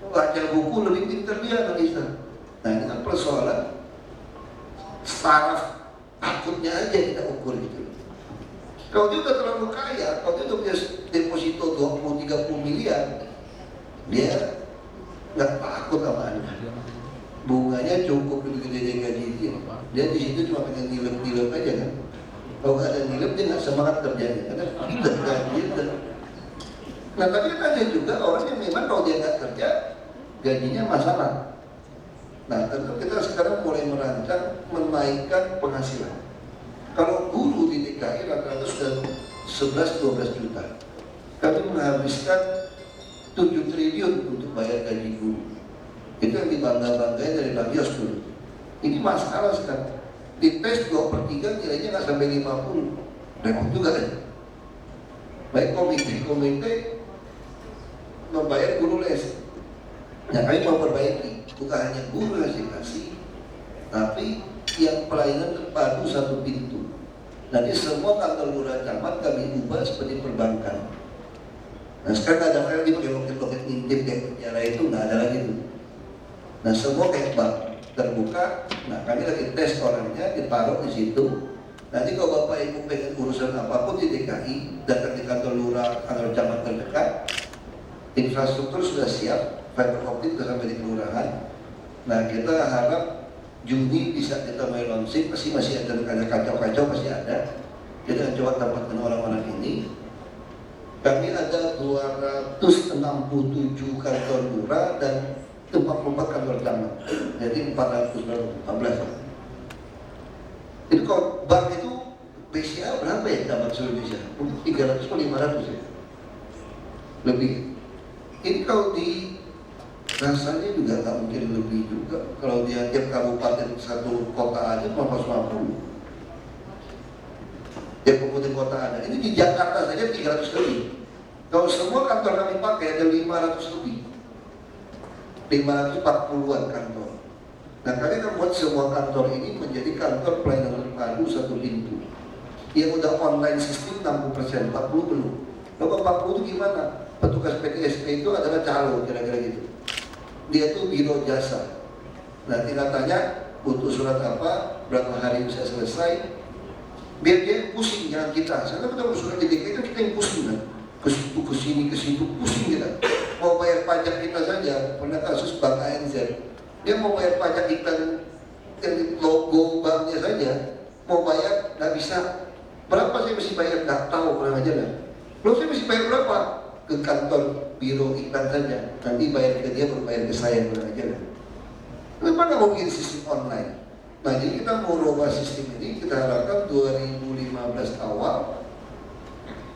baca buku lebih pintar dia analisa. Nah ini kan persoalan saraf takutnya aja kita ukur gitu. Kalau dia udah terlalu kaya, kalau dia udah punya deposito 20-30 miliar, dia nggak takut sama Anda. Bunganya cukup lebih gede gaji dia. Dia di situ cuma pengen nilep-nilep aja kan. Kalau nggak ada nilep dia nggak semangat kerjanya karena udah gaji. Nah tapi kan ada juga orang yang memang kalau dia nggak kerja gajinya masalah. Nah tentu kita sekarang mulai merancang menaikkan penghasilan. Kalau guru di DKI rata-rata sudah 11-12 juta. Kami menghabiskan 7 triliun untuk bayar gaji guru. Itu yang dibangga-banggain dari Bang Yos dulu. Ini masalah sekarang. Di tes 2/3 nilainya nggak sampai 50. Repot juga kan? Baik komite membayar guru les. Nah kami mau perbaiki. Bukan hanya guru yang dikasih, tapi yang pelayanan terpadu satu pintu. Nanti semua kantor lurah camat kami ubah seperti perbankan. Nah sekarang ada lagi pakai loket-loket ngintip kayak penjara itu nggak ada lagi tuh. Nah semua kayak bank terbuka. Nah kami lagi tes orangnya ditaruh di situ. Nanti kalau bapak ibu pengen urusan apapun di DKI datang di kantor lurah, kantor camat terdekat, infrastruktur sudah siap, fiber optik sudah sampai di kelurahan. Nah kita harap Juni bisa kita mulai launching, pasti masih ada kacau-kacau masih ada. Kita coba tempatkan orang-orang ini. Kami ada 267 kantor lurah dan 44 kantor camat. Jadi 414. Jadi kalau bank itu BCA berapa ya camat seluruh Indonesia? 300 atau 500 ya? Lebih. Ini kalau di rasanya juga tak mungkin lebih juga. Kalau dia tiap kabupaten satu kota aja 450. Tiap kabupaten kota ada. Ini di Jakarta saja 300 lebih. Kalau semua kantor kami pakai ada 500 lebih. 540-an kantor. Nah kami akan buat semua kantor ini menjadi kantor pelayanan terpadu satu pintu. Yang udah online sistem 60%, 40 belum. Lalu 40 itu gimana? Petugas PTSP itu adalah calo kira-kira gitu. Dia tuh biro jasa. Nah tinggal tanya butuh surat apa, berapa hari bisa selesai. Biar dia pusing jangan kita. Karena kita surat di DKI itu kita yang pusing kan. Ke situ pusing kita. Mau bayar pajak kita saja. Pernah kasus Bank ANZ. Dia mau bayar pajak iklan dari logo banknya saja. Mau bayar nggak bisa. Berapa saya mesti bayar? Nggak tahu, kurang aja lah. Loh saya mesti bayar berapa? Ke kantor biro iklan saja. Nanti bayar ke dia, berbayar ke saya, kurang aja lah. Kenapa nggak mau bikin sistem online? Nah jadi kita mau rubah sistem ini, kita harapkan 2015 awal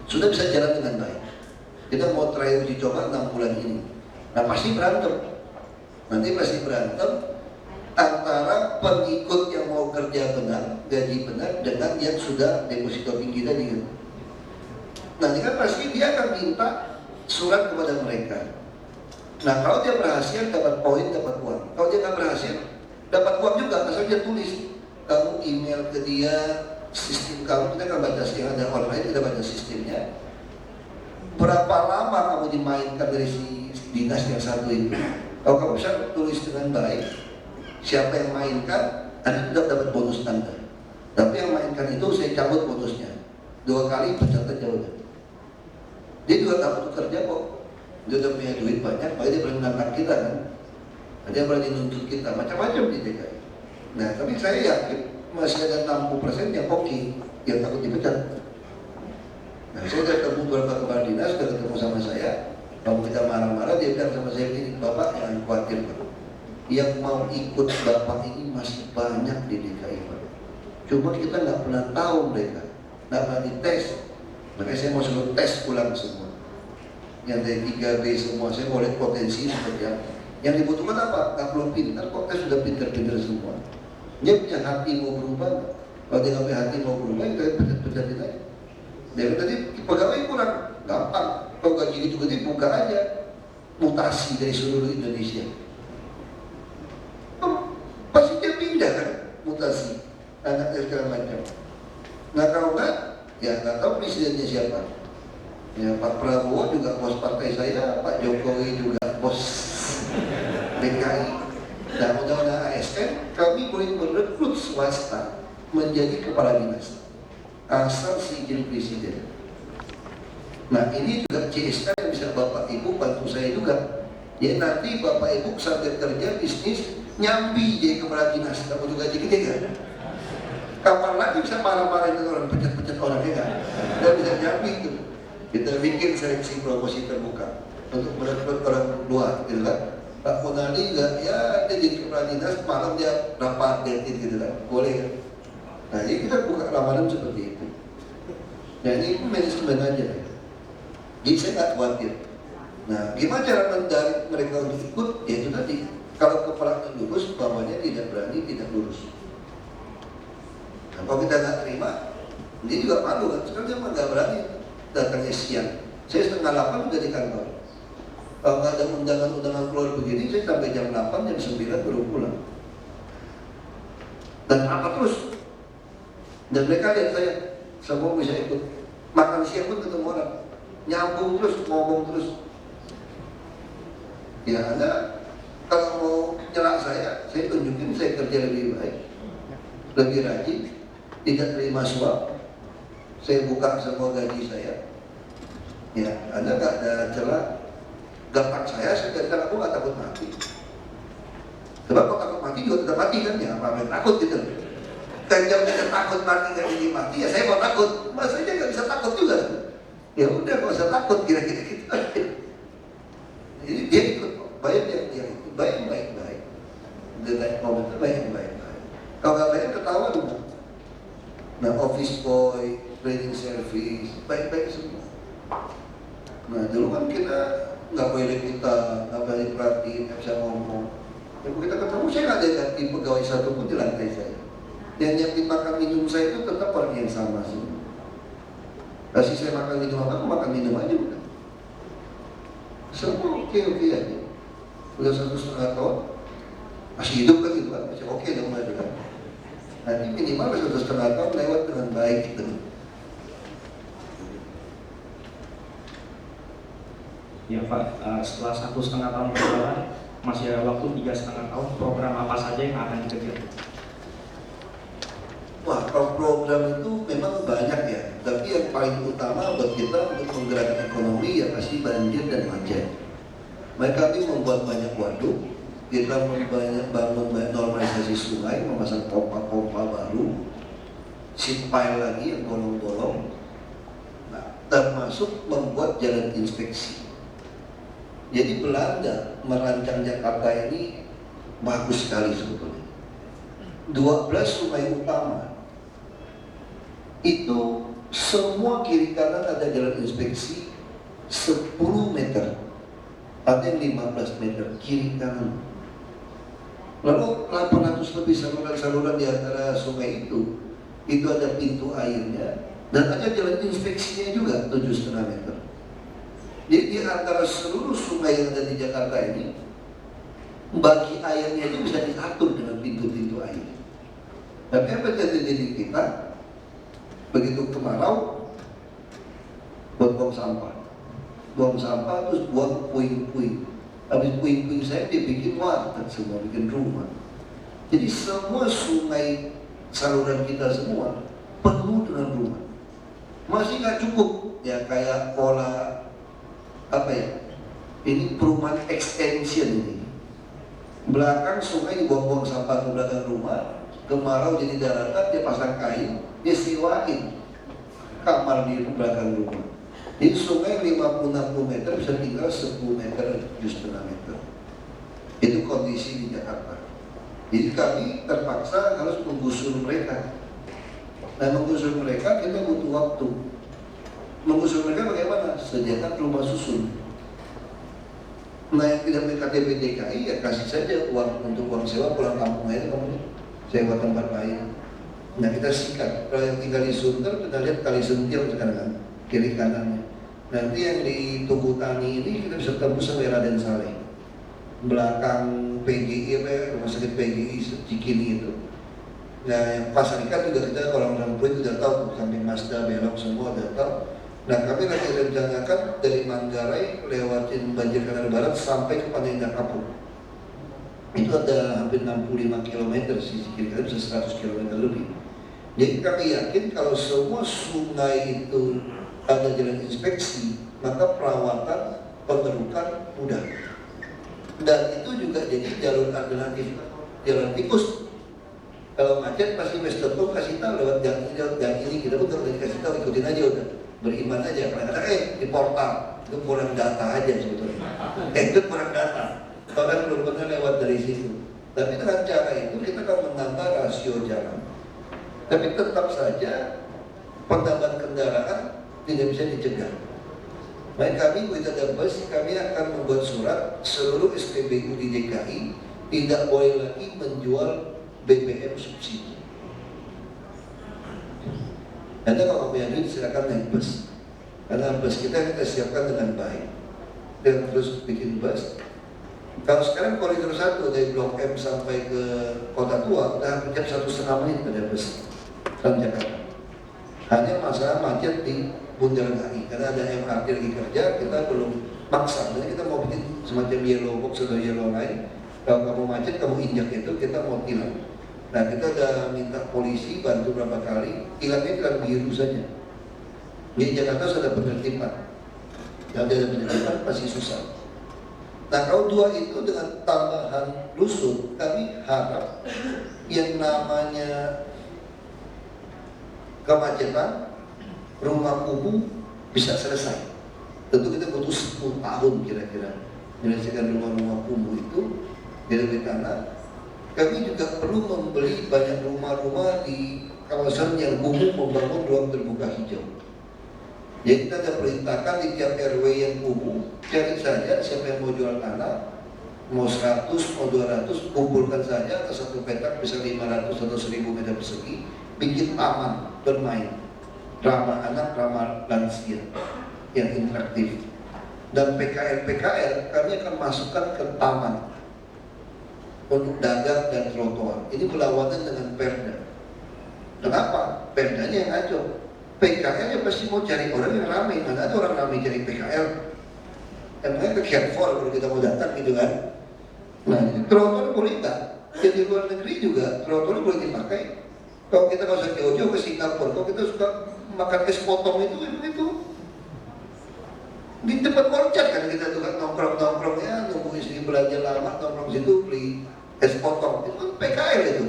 sudah bisa jalan dengan baik. Kita mau try uji coba 6 bulan ini. Nah pasti berantem. Nanti pasti berantem antara pengikut yang mau kerja benar, gaji benar, dengan yang sudah deposito tinggi tadi kan. Nanti kan pasti dia akan minta surat kepada mereka. Nah kalau dia berhasil dapat poin, dapat uang. Kalau dia nggak berhasil dapat uang juga, asal dia tulis. Kamu email ke dia, sistem kamu, kita kan baca yang ada online, kita baca sistemnya. Berapa lama kamu dimainkan dari si dinas yang satu itu? Kalau kamu bisa tulis dengan baik, siapa yang mainkan, Anda tidak dapat bonus Anda. Tapi yang mainkan itu saya cabut bonusnya. 2 kali pecat aja udah. Dia juga tak butuh kerja kok. Dia udah punya duit banyak, makanya dia berani menantang kita kan. Dia berani nuntut kita, macam-macam di DKI. Nah, tapi saya yakin masih ada 60% yang oke, yang takut dipecat. Nah, saya sudah ketemu beberapa kepala dinas, sudah ketemu sama saya. Kalau kita marah-marah, dia bilang sama saya begini, Bapak jangan khawatir Pak. Yang mau ikut Bapak ini masih banyak di DKI Pak. Cuma kita nggak pernah tahu mereka, nggak pernah dites. Makanya saya mau suruh tes ulang semua. Yang dari 3B semua, saya mau lihat potensi seperti apa. Yang dibutuhkan apa? Nggak perlu pintar, kok tes sudah pintar-pintar semua. Dia punya hati mau berubah. Kalau dia nggak punya hati mau berubah, kita pecat-pecatin aja. Dia tadi pegawai kurang, gampang. Kalau gaji itu gede, buka aja mutasi dari seluruh Indonesia. Pasti dia pindah kan, mutasi. Anaknya segala macam. Nah kalau enggak, ya nggak tahu presidennya siapa. Ya Pak Prabowo juga bos partai saya, Pak Jokowi juga bos DKI. Nah, undang-undang ASN kami boleh merekrut swasta menjadi kepala dinas asal seizin presiden. Nah, ini juga CSK yang bisa Bapak Ibu bantu saya juga. Ya nanti Bapak Ibu sambil kerja bisnis nyambi jadi kepala dinas, kamu juga jadi kan? Kapan lagi bisa marah-marahin orang, pecat-pecat orangnya kan? Tidak bisa nyambi itu. Kita bikin seleksi promosi terbuka untuk merekrut orang luar, gitu kan? Pak Munadi juga, ya dia jadi kepala dinas, malam dia rapat detin gitu kan? Boleh kan? Nah, ini kita buka lamaran seperti itu. Nah, ini manajemen aja. Jadi saya nggak khawatir. Nah, gimana cara menarik mereka untuk ikut? Ya itu tadi. Kalau kepalanya lurus, bawahnya tidak berani, tidak lurus. Nah, kalau kita nggak terima, dia juga malu kan. Sekarang dia nggak berani datangnya siang. Saya 7:30 udah di kantor. Kalau nggak ada undangan-undangan keluar begini, saya sampai jam 8, jam 9 baru pulang. Dan apa terus? Dan mereka lihat saya, semua bisa ikut. Makan siang pun ketemu orang. Nyambung terus, ngomong terus. Ya Anda kalau mau nyerang saya tunjukin saya kerja lebih baik, lebih rajin, tidak terima suap, saya buka semua gaji saya. Ya Anda nggak ada celah, gampang saya katakan aku nggak takut mati. Sebab kalau takut mati juga tetap mati kan ya, apa yang takut gitu. Kalau kita takut mati nggak jadi mati ya saya mau takut, mas aja nggak bisa takut juga. Ya udah nggak usah takut kira-kira gitu. Jadi dia ikut bayar yang itu baik. Dengan komentar baik. Kalau nggak bayar ketawa dulu. Nah office boy, cleaning service, baik semua. Nah dulu kan kita nggak boleh nggak boleh perhatiin, nggak bisa ngomong. Kalau kita ketemu saya nggak ada ganti pegawai satu pun di lantai saya. Yang nyiapin makan minum saya itu tetap orang yang sama semua. Kasih saya makan minum apa, aku makan minum aja bukan. Semua oke aja. Udah 1,5 tahun masih hidup kan gitu kan, masih oke dong aja kan. Nanti minimal 1,5 tahun lewat dengan baik gitu. Ya Pak, setelah 1,5 tahun berjalan masih ada waktu 3,5 tahun, program apa saja yang akan dikejar? Wah, kalau program itu memang banyak ya, tapi yang paling utama buat kita untuk menggerakkan ekonomi ya pasti banjir dan macet. Mereka ini membuat banyak waduk, kita bangun banyak normalisasi sungai, memasang pompa-pompa baru, seat pile lagi yang bolong-bolong, nah, termasuk membuat jalan inspeksi. Jadi Belanda merancang Jakarta ini bagus sekali sebetulnya. 12 sungai utama itu semua kiri kanan ada jalan inspeksi 10 meter, ada yang 15 meter kiri kanan. Lalu 800 lebih saluran di antara sungai itu ada pintu airnya dan ada jalan inspeksinya juga 7,5 meter. Jadi di antara seluruh sungai yang ada di Jakarta ini, bagi airnya itu bisa diatur dengan pintu-pintu air. Tapi apa yang terjadi di kita? Begitu kemarau, buang sampah terus buang puing-puing. Habis puing-puing saya dibikin warteg semua, bikin rumah. Jadi semua sungai saluran kita semua penuh dengan rumah. Masih nggak cukup ya, kayak pola apa ya? Ini perumahan extension ini. Belakang sungai dibuang-buang sampah ke belakang rumah. Kemarau jadi daratan, dia pasang kain, dia sewain kamar di belakang rumah. Jadi sungai 50-60 meter bisa tinggal 10 meter, 7,5 meter. Itu kondisi di Jakarta. Jadi kami terpaksa harus menggusur mereka. Nah menggusur mereka kita butuh waktu. Menggusur mereka bagaimana? Sediakan rumah susun. Nah yang tidak punya KTP DKI ya kasih saja uang untuk uang sewa pulang kampung aja kamu. Sewa tempat lain. Nah kita sikat. Kalau yang tinggal di Sunter kita lihat kali Sentil sekarang kan, kiri kanannya. Nanti yang di Tugu Tani ini kita bisa tembus sampai Raden Saleh. Belakang PGI, rumah sakit PGI Cikini itu. Nah yang Pasar Ikan juga kita orang-orang tua sudah tahu, samping Mazda belok semua sudah tahu. Nah kami lagi rencanakan dari Manggarai lewatin Banjir Kanal Barat sampai ke Panendah Kapuk. itu ada hampir 65 km, sisi kiri kanan bisa 100 km lebih. Jadi kami yakin kalau semua sungai itu ada jalan inspeksi, maka perawatan, pengerukan mudah. Dan itu juga jadi jalur alternatif, jalan tikus. Kalau macet pasti West.com kasih tahu lewat jalan ini, kita pun kalau dikasih tahu ikutin aja udah, beriman aja. Kadang-kadang di portal itu kurang data aja sebetulnya. Itu kurang data, bahkan belum pernah lewat dari situ. Tapi dengan cara itu kita akan menambah rasio jalan. Tapi tetap saja penambahan kendaraan tidak bisa dicegah. Baik kami, begitu ada bus, kami akan membuat surat seluruh SPBU di DKI tidak boleh lagi menjual BBM subsidi. Anda kalau punya duit silakan naik bus, karena bus kita siapkan dengan baik dan terus bikin bus. Kalau sekarang koridor 1 dari Blok M sampai ke Kota Tua udah hampir 1,5 menit ada bus Transjakarta. Hanya masalah macet di Bundaran HI karena ada MRT lagi kerja, kita belum maksa. Jadi kita mau bikin semacam yellow box atau yellow line. Kalau kamu macet, kamu injak itu, kita mau tilang. Nah kita udah minta polisi bantu berapa kali, tilangnya tilang biru saja. Di Jakarta sudah ada penertiban. Kalau ada penertiban pasti susah. Nah kalau dua itu dengan tambahan lusut, kami harap yang namanya kemacetan rumah kumuh bisa selesai. Tentu kita butuh 10 tahun kira-kira menyelesaikan rumah-rumah kumuh itu di lebih tanah. Kami juga perlu membeli banyak rumah-rumah di kawasan yang kumuh, membangun ruang terbuka hijau. Jadi kita ada perintahkan di tiap RW yang kumuh, cari saja siapa yang mau jual tanah, mau 100, mau 200, kumpulkan saja atas satu petak bisa 500 atau 1000 meter persegi, bikin taman bermain, ramah anak, ramah lansia yang interaktif. Dan PKL kami akan masukkan ke taman untuk dagang dan trotoar. Ini berlawanan dengan Perda. Kenapa? Perdanya yang ngaco. PKL ya pasti mau cari orang yang ramai. Mana ada orang ramai cari PKL? Emangnya ke Carrefour kalau kita mau datang gitu kan? Nah, trotoar boleh nggak? Jadi luar negeri juga trotoar boleh dipakai. Kalau kita nggak usah jauh-jauh ke Singapura, kalau kita suka makan es potong itu di tempat koncat kan kita tuh kan nongkrong-nongkrongnya, nunggu istri belanja lama, nongkrong situ beli es potong, itu kan PKL itu.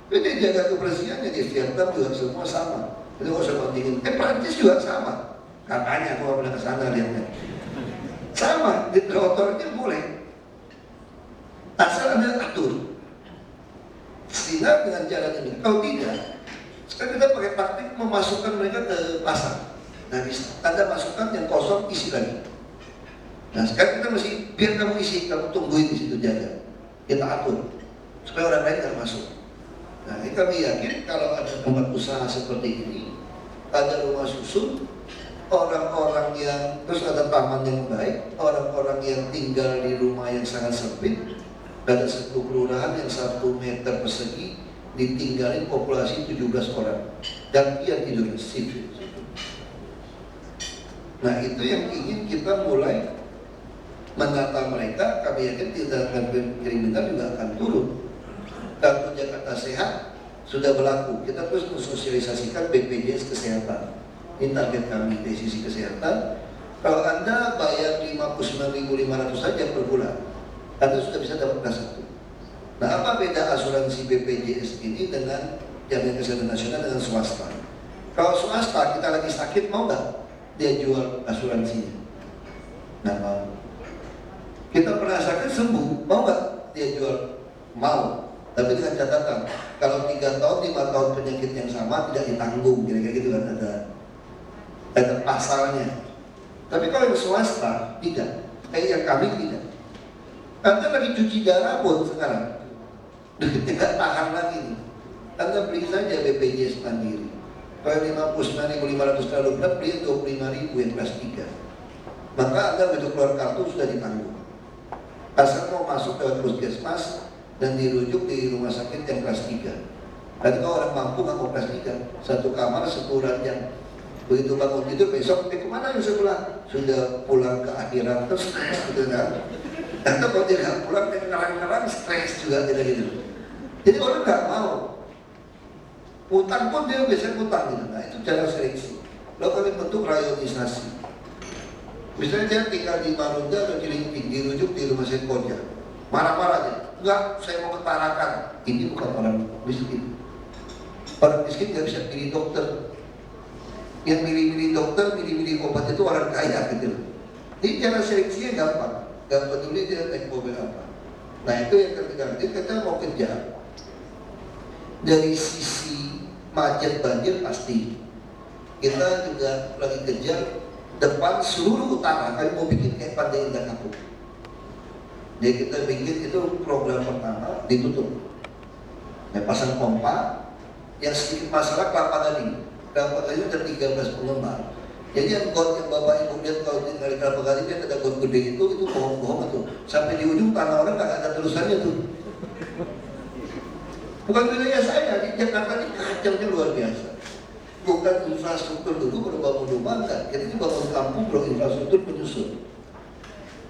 Jadi jaga kebersihannya di Vietnam juga semua sama. Itu nggak usah bandingin. Prancis juga sama. Katanya kalau pernah ke sana lihatnya. Sama, di trotoarnya boleh. Asal ada atur. Sehingga dengan jalan ini, kalau tidak, sekarang kita pakai taktik memasukkan mereka ke pasar. Nah bisa, Anda masukkan yang kosong, isi lagi. Nah sekarang kita mesti, biar kamu isi, kamu tungguin di situ jaga. Kita atur, supaya orang lain nggak masuk. Nah ini kami yakin kalau ada tempat usaha seperti ini, ada rumah susun, orang-orang yang, terus ada taman yang baik, orang-orang yang tinggal di rumah yang sangat sempit, ada satu kelurahan yang 1 meter persegi, ditinggalin populasi 17 orang, dan dia tidur sipil. Nah itu yang ingin kita mulai menata mereka. Kami yakin tindakan kriminal juga akan turun. Kartu Jakarta Sehat sudah berlaku. Kita terus mensosialisasikan BPJS Kesehatan. Ini target kami dari sisi kesehatan. Kalau Anda bayar 59.500 saja per bulan, Anda sudah bisa dapat K1. Nah apa beda asuransi BPJS ini dengan Jaminan Kesehatan Nasional dengan swasta? Kalau swasta kita lagi sakit mau nggak dia jual asuransinya? Nah mau. Kita merasakan sembuh, mau nggak dia jual? Mau. Tapi dengan catatan, kalau 3 tahun, 5 tahun penyakit yang sama tidak ditanggung, kira-kira gitu kan, ada pasalnya. Tapi kalau yang swasta tidak, kayak yang kami tidak. Anda lagi cuci darah pun sekarang tidak tahan lagi. Anda beli saja BPJS Mandiri. Kalau 59.500 terlalu berat, beli 25.000 yang kelas 3. Maka Anda begitu keluar kartu sudah ditanggung. Asal mau masuk lewat puskesmas dan dirujuk di rumah sakit yang kelas 3. Nanti kalau orang mampu nggak mau kelas 3, 1 kamar 10 ranjang. Begitu bangun tidur besok, kemana yang sebelah? Sudah pulang ke akhirat terus, gitu kan? Atau kalau dia nggak pulang, dia ngarang terang-terang stres juga kita gitu. Jadi orang nggak mau. Utang pun dia biasanya utang gitu. Nah itu cara seleksi. Lalu kami bentuk rayonisasi. Misalnya dia tinggal di Marunda atau Cilincing, dirujuk di rumah sakit Koja. Marah-marah aja. Enggak, saya mau ke Tarakan. Ini bukan orang miskin. Orang miskin nggak bisa pilih dokter. Yang milih-milih dokter, milih-milih obat itu orang kaya gitu. Jadi cara seleksinya gampang. Gak peduli dia naik mobil apa. Nah itu yang ketiga. Jadi kita mau kejar dari sisi macet banjir pasti. Kita juga lagi kejar depan seluruh utara. Kami mau bikin kayak Pantai Indah Kapuk. Jadi kita bikin itu program pertama ditutup. Nah, pasang pompa. Yang sedikit masalah Kelapa Gading. Kelapa Gading ada 13 penggemar. Jadi yang got yang Bapak Ibu lihat kalau di Kelapa Gading dia ada got gede itu bohong-bohong itu. Sampai di ujung tanah orang nggak ada terusannya tuh. Bukan wilayah saya, di Jakarta ini kacaunya luar biasa. Bukan infrastruktur dulu baru bangun rumah, enggak. Kita ini bangun kampung baru infrastruktur menyusun.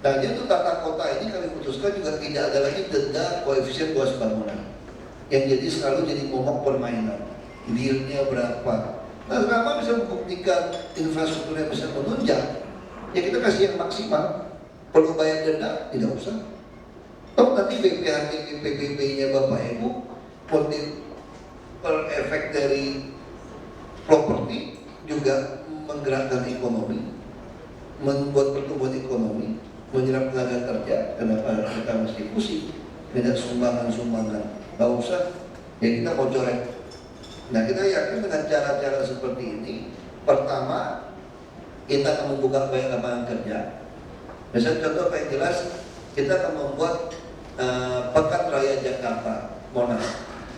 Nah, itu tata kota ini kami putuskan juga tidak ada lagi denda koefisien luas bangunan. Yang jadi selalu jadi momok permainan. Dealnya berapa? Nah, selama bisa membuktikan infrastrukturnya bisa menunjang, ya kita kasih yang maksimal. Perlu bayar denda? Tidak usah. Toh nanti BPHT, PBB-nya Bapak Ibu multiple efek dari properti juga menggerakkan ekonomi, membuat pertumbuhan ekonomi, menyerap tenaga kerja. Kenapa kita mesti pusing? Tidak sumbangan-sumbangan, nggak usah. Ya kita mau coret. Nah kita yakin dengan cara-cara seperti ini, pertama kita akan membuka banyak lapangan kerja. Misalnya contoh paling jelas, kita akan membuat Pekan Raya Jakarta Monas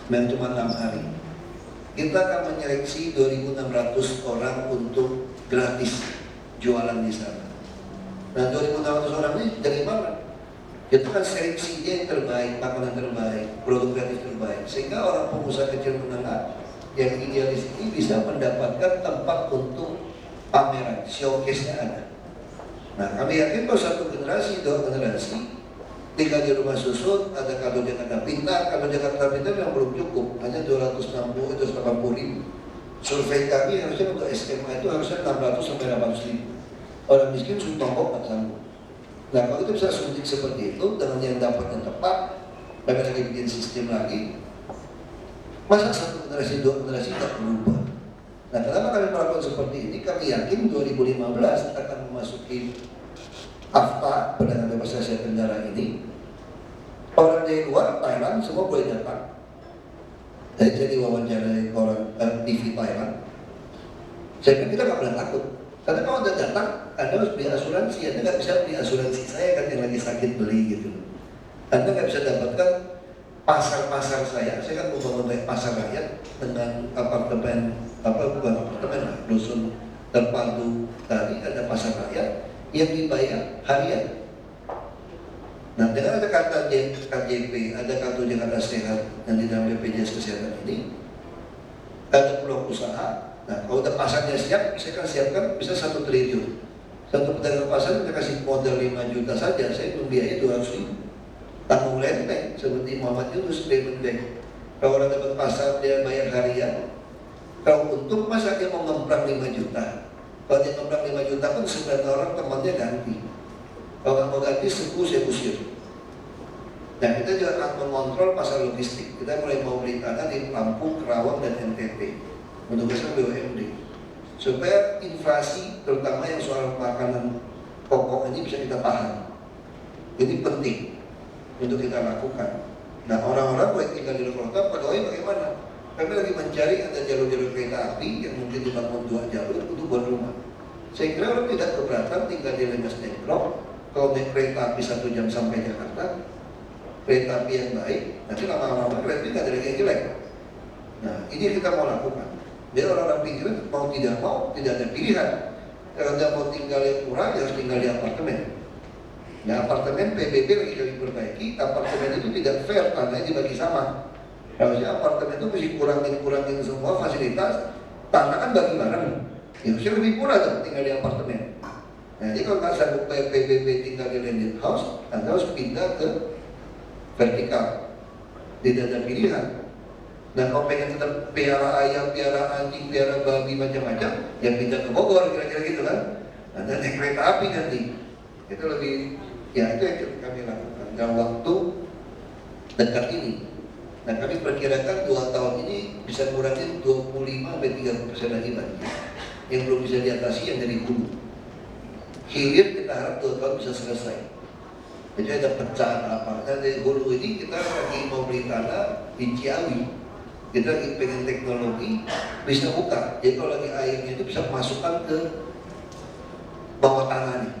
yang cuma 6 hari. Kita akan menyeleksi 2.600 orang untuk gratis jualan di sana. Nah 2.600 orang ini dari mana? Itu kan seleksinya yang terbaik, makanan terbaik, produk kreatif terbaik, sehingga orang pengusaha kecil menengah yang idealis ini bisa mendapatkan tempat untuk pameran, showcase-nya ada. Nah kami yakin kalau satu generasi, dua generasi tinggal di rumah susun, ada kartu Jakarta Pintar. Kartu Jakarta Pintar yang belum cukup, hanya 280 ribu. Survei kami harusnya untuk SMA itu harusnya 600 sampai 800 ribu. Orang miskin tombok nggak sanggup. Nah kalau itu bisa suntik seperti itu dengan yang dapat yang tepat, kami lagi bikin sistem lagi. Masa satu generasi, dua generasi tidak berubah. Nah kenapa kami melakukan seperti ini? Kami yakin 2015 akan memasuki AFTA, Perdagangan Bebas Asia Tenggara ini. Orang dari luar Thailand semua boleh datang. Jadi wawancara dari orang TV Thailand. Saya pikir kita nggak pernah takut. Karena kalau Anda datang, Anda harus beli asuransi. Anda nggak bisa beli asuransi saya kan yang lagi sakit beli gitu. Anda nggak bisa dapatkan pasar-pasar saya kan membangun pasar rakyat dengan apartemen, bukan apartemen lah, dusun terpadu tadi ada pasar rakyat yang dibayar harian. Nah dengan ada kata KJP, ada kartu Jakarta Sehat yang di dalam BPJS Kesehatan ini, ada peluang usaha. Nah kalau udah pasarnya siap, saya kan siapkan bisa 1 triliun. Satu pedagang pasar kita kasih modal 5 juta saja, saya membiayai 200 ribu. Tanggung lenteng seperti Muhammad Yunus Payment Bank. Kalau orang dapat pasar dia bayar harian. Kalau untung masa dia mau ngemplang 5 juta. Kalau dia ngemplang 5 juta pun 9 orang temannya ganti. Kalau nggak mau ganti suku saya usir. Nah kita juga akan mengontrol pasar logistik. Kita mulai mau beli tanah di Lampung, Kerawang dan NTT. Menugaskan BUMD supaya inflasi terutama yang soal makanan pokok ini bisa kita tahan. Jadi penting untuk kita lakukan. Nah orang-orang boleh tinggal di luar kota, pegawai bagaimana? Kami lagi mencari ada jalur-jalur kereta api yang mungkin dibangun 2 jalur untuk buat rumah. Saya kira orang tidak keberatan tinggal di Lengas Dengklok. Kalau naik kereta api 1 jam sampai Jakarta, kereta api yang baik, nanti lama-lama kereta api nggak ada lagi yang jelek. Nah ini kita mau lakukan. Biar orang-orang pikir mau tidak mau tidak ada pilihan. Kalau Anda mau tinggal yang murah, ya harus tinggal di apartemen. Nah apartemen PBB lagi kami perbaiki. Apartemen itu tidak fair, tanahnya dibagi sama. Harusnya apartemen itu mesti kurangin semua fasilitas. Tanah kan bagi bareng. Ya harusnya lebih murah dong tinggal di apartemen. Nah jadi kalau nggak sanggup PBB tinggal di landed house, Anda harus pindah ke vertikal, tidak ada pilihan. Dan kalau pengen tetap piara ayam, piara anjing, piara babi macam-macam, yang pindah ke Bogor kira-kira gitu kan. Ada naik kereta api nanti. Itu lebih, ya itu yang kami lakukan. Dan waktu dekat ini, nah kami perkirakan 2 tahun ini bisa ngurangin 25-30% lagi banjir. Yang belum bisa diatasi yang dari hulu. Hilir kita harap 2 tahun bisa selesai. Jadi ada pecahan apa? Dan dari hulu ini kita lagi mau beli tanah di Ciawi. Kita lagi pengen teknologi bisa buka. Jadi kalau lagi airnya itu bisa masukkan ke bawah tanah nih.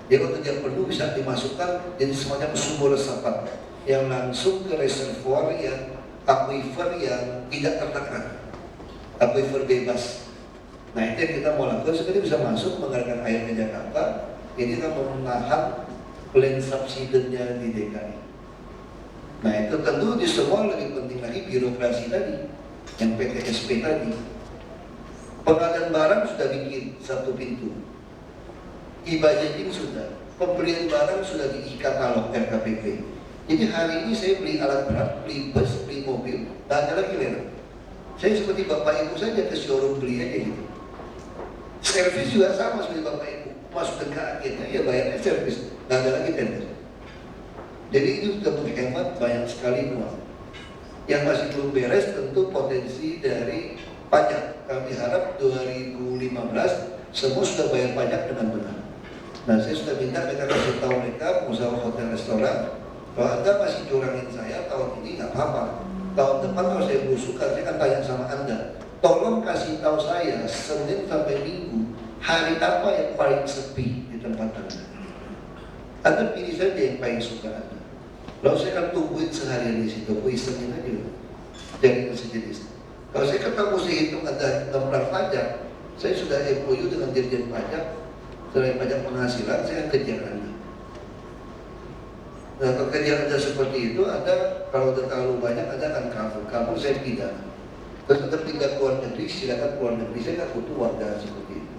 Jadi kalau dia penuh bisa dimasukkan jadi semacam sumur resapan yang langsung ke reservoir yang aquifer yang tidak tertekan, aquifer bebas. Nah itu yang kita mau lakukan. Sekali bisa masuk mengalirkan air ke Jakarta. Ini kita mau menahan plan subsiden-nya di DKI. Nah itu tentu di semua lebih penting lagi birokrasi tadi, yang PTSP tadi. Pengadaan barang sudah bikin 1 pintu, e-budgeting sudah, pembelian barang sudah di e-katalog RKPP. Jadi hari ini saya beli alat berat, beli bus, beli mobil, nggak ada lagi lelang. Saya seperti bapak ibu saja ke showroom beli aja gitu. Servis juga sama seperti bapak ibu, masukkan ke agennya, ya bayarnya servis, nggak ada lagi tender. Jadi itu sudah menghemat banyak sekali uang. Yang masih belum beres tentu potensi dari pajak. Kami harap 2015 semua sudah bayar pajak dengan benar. Nah saya sudah minta mereka kasih tahu mereka pengusaha hotel restoran, kalau Anda masih curangin saya tahun ini nggak apa-apa. Tahun depan kalau saya berusukan saya akan tanya sama Anda. Tolong kasih tahu saya Senin sampai Minggu hari apa yang paling sepi di tempat Anda. Anda pilih saja yang paling suka Anda. Lalu saya akan tungguin seharian di situ, aku isengin aja, jadi sejenis. Kalau saya ketemu saya hitung ada 6 pajak, saya sudah MOU dengan Dirjen Pajak, selain pajak penghasilan, saya akan kejar Anda. Nah, kalau kejar Anda seperti itu, Anda kalau udah terlalu banyak, Anda akan kabur, saya pidana. Terus Anda pindah ke luar negeri, silakan ke luar negeri, saya nggak butuh warga seperti itu.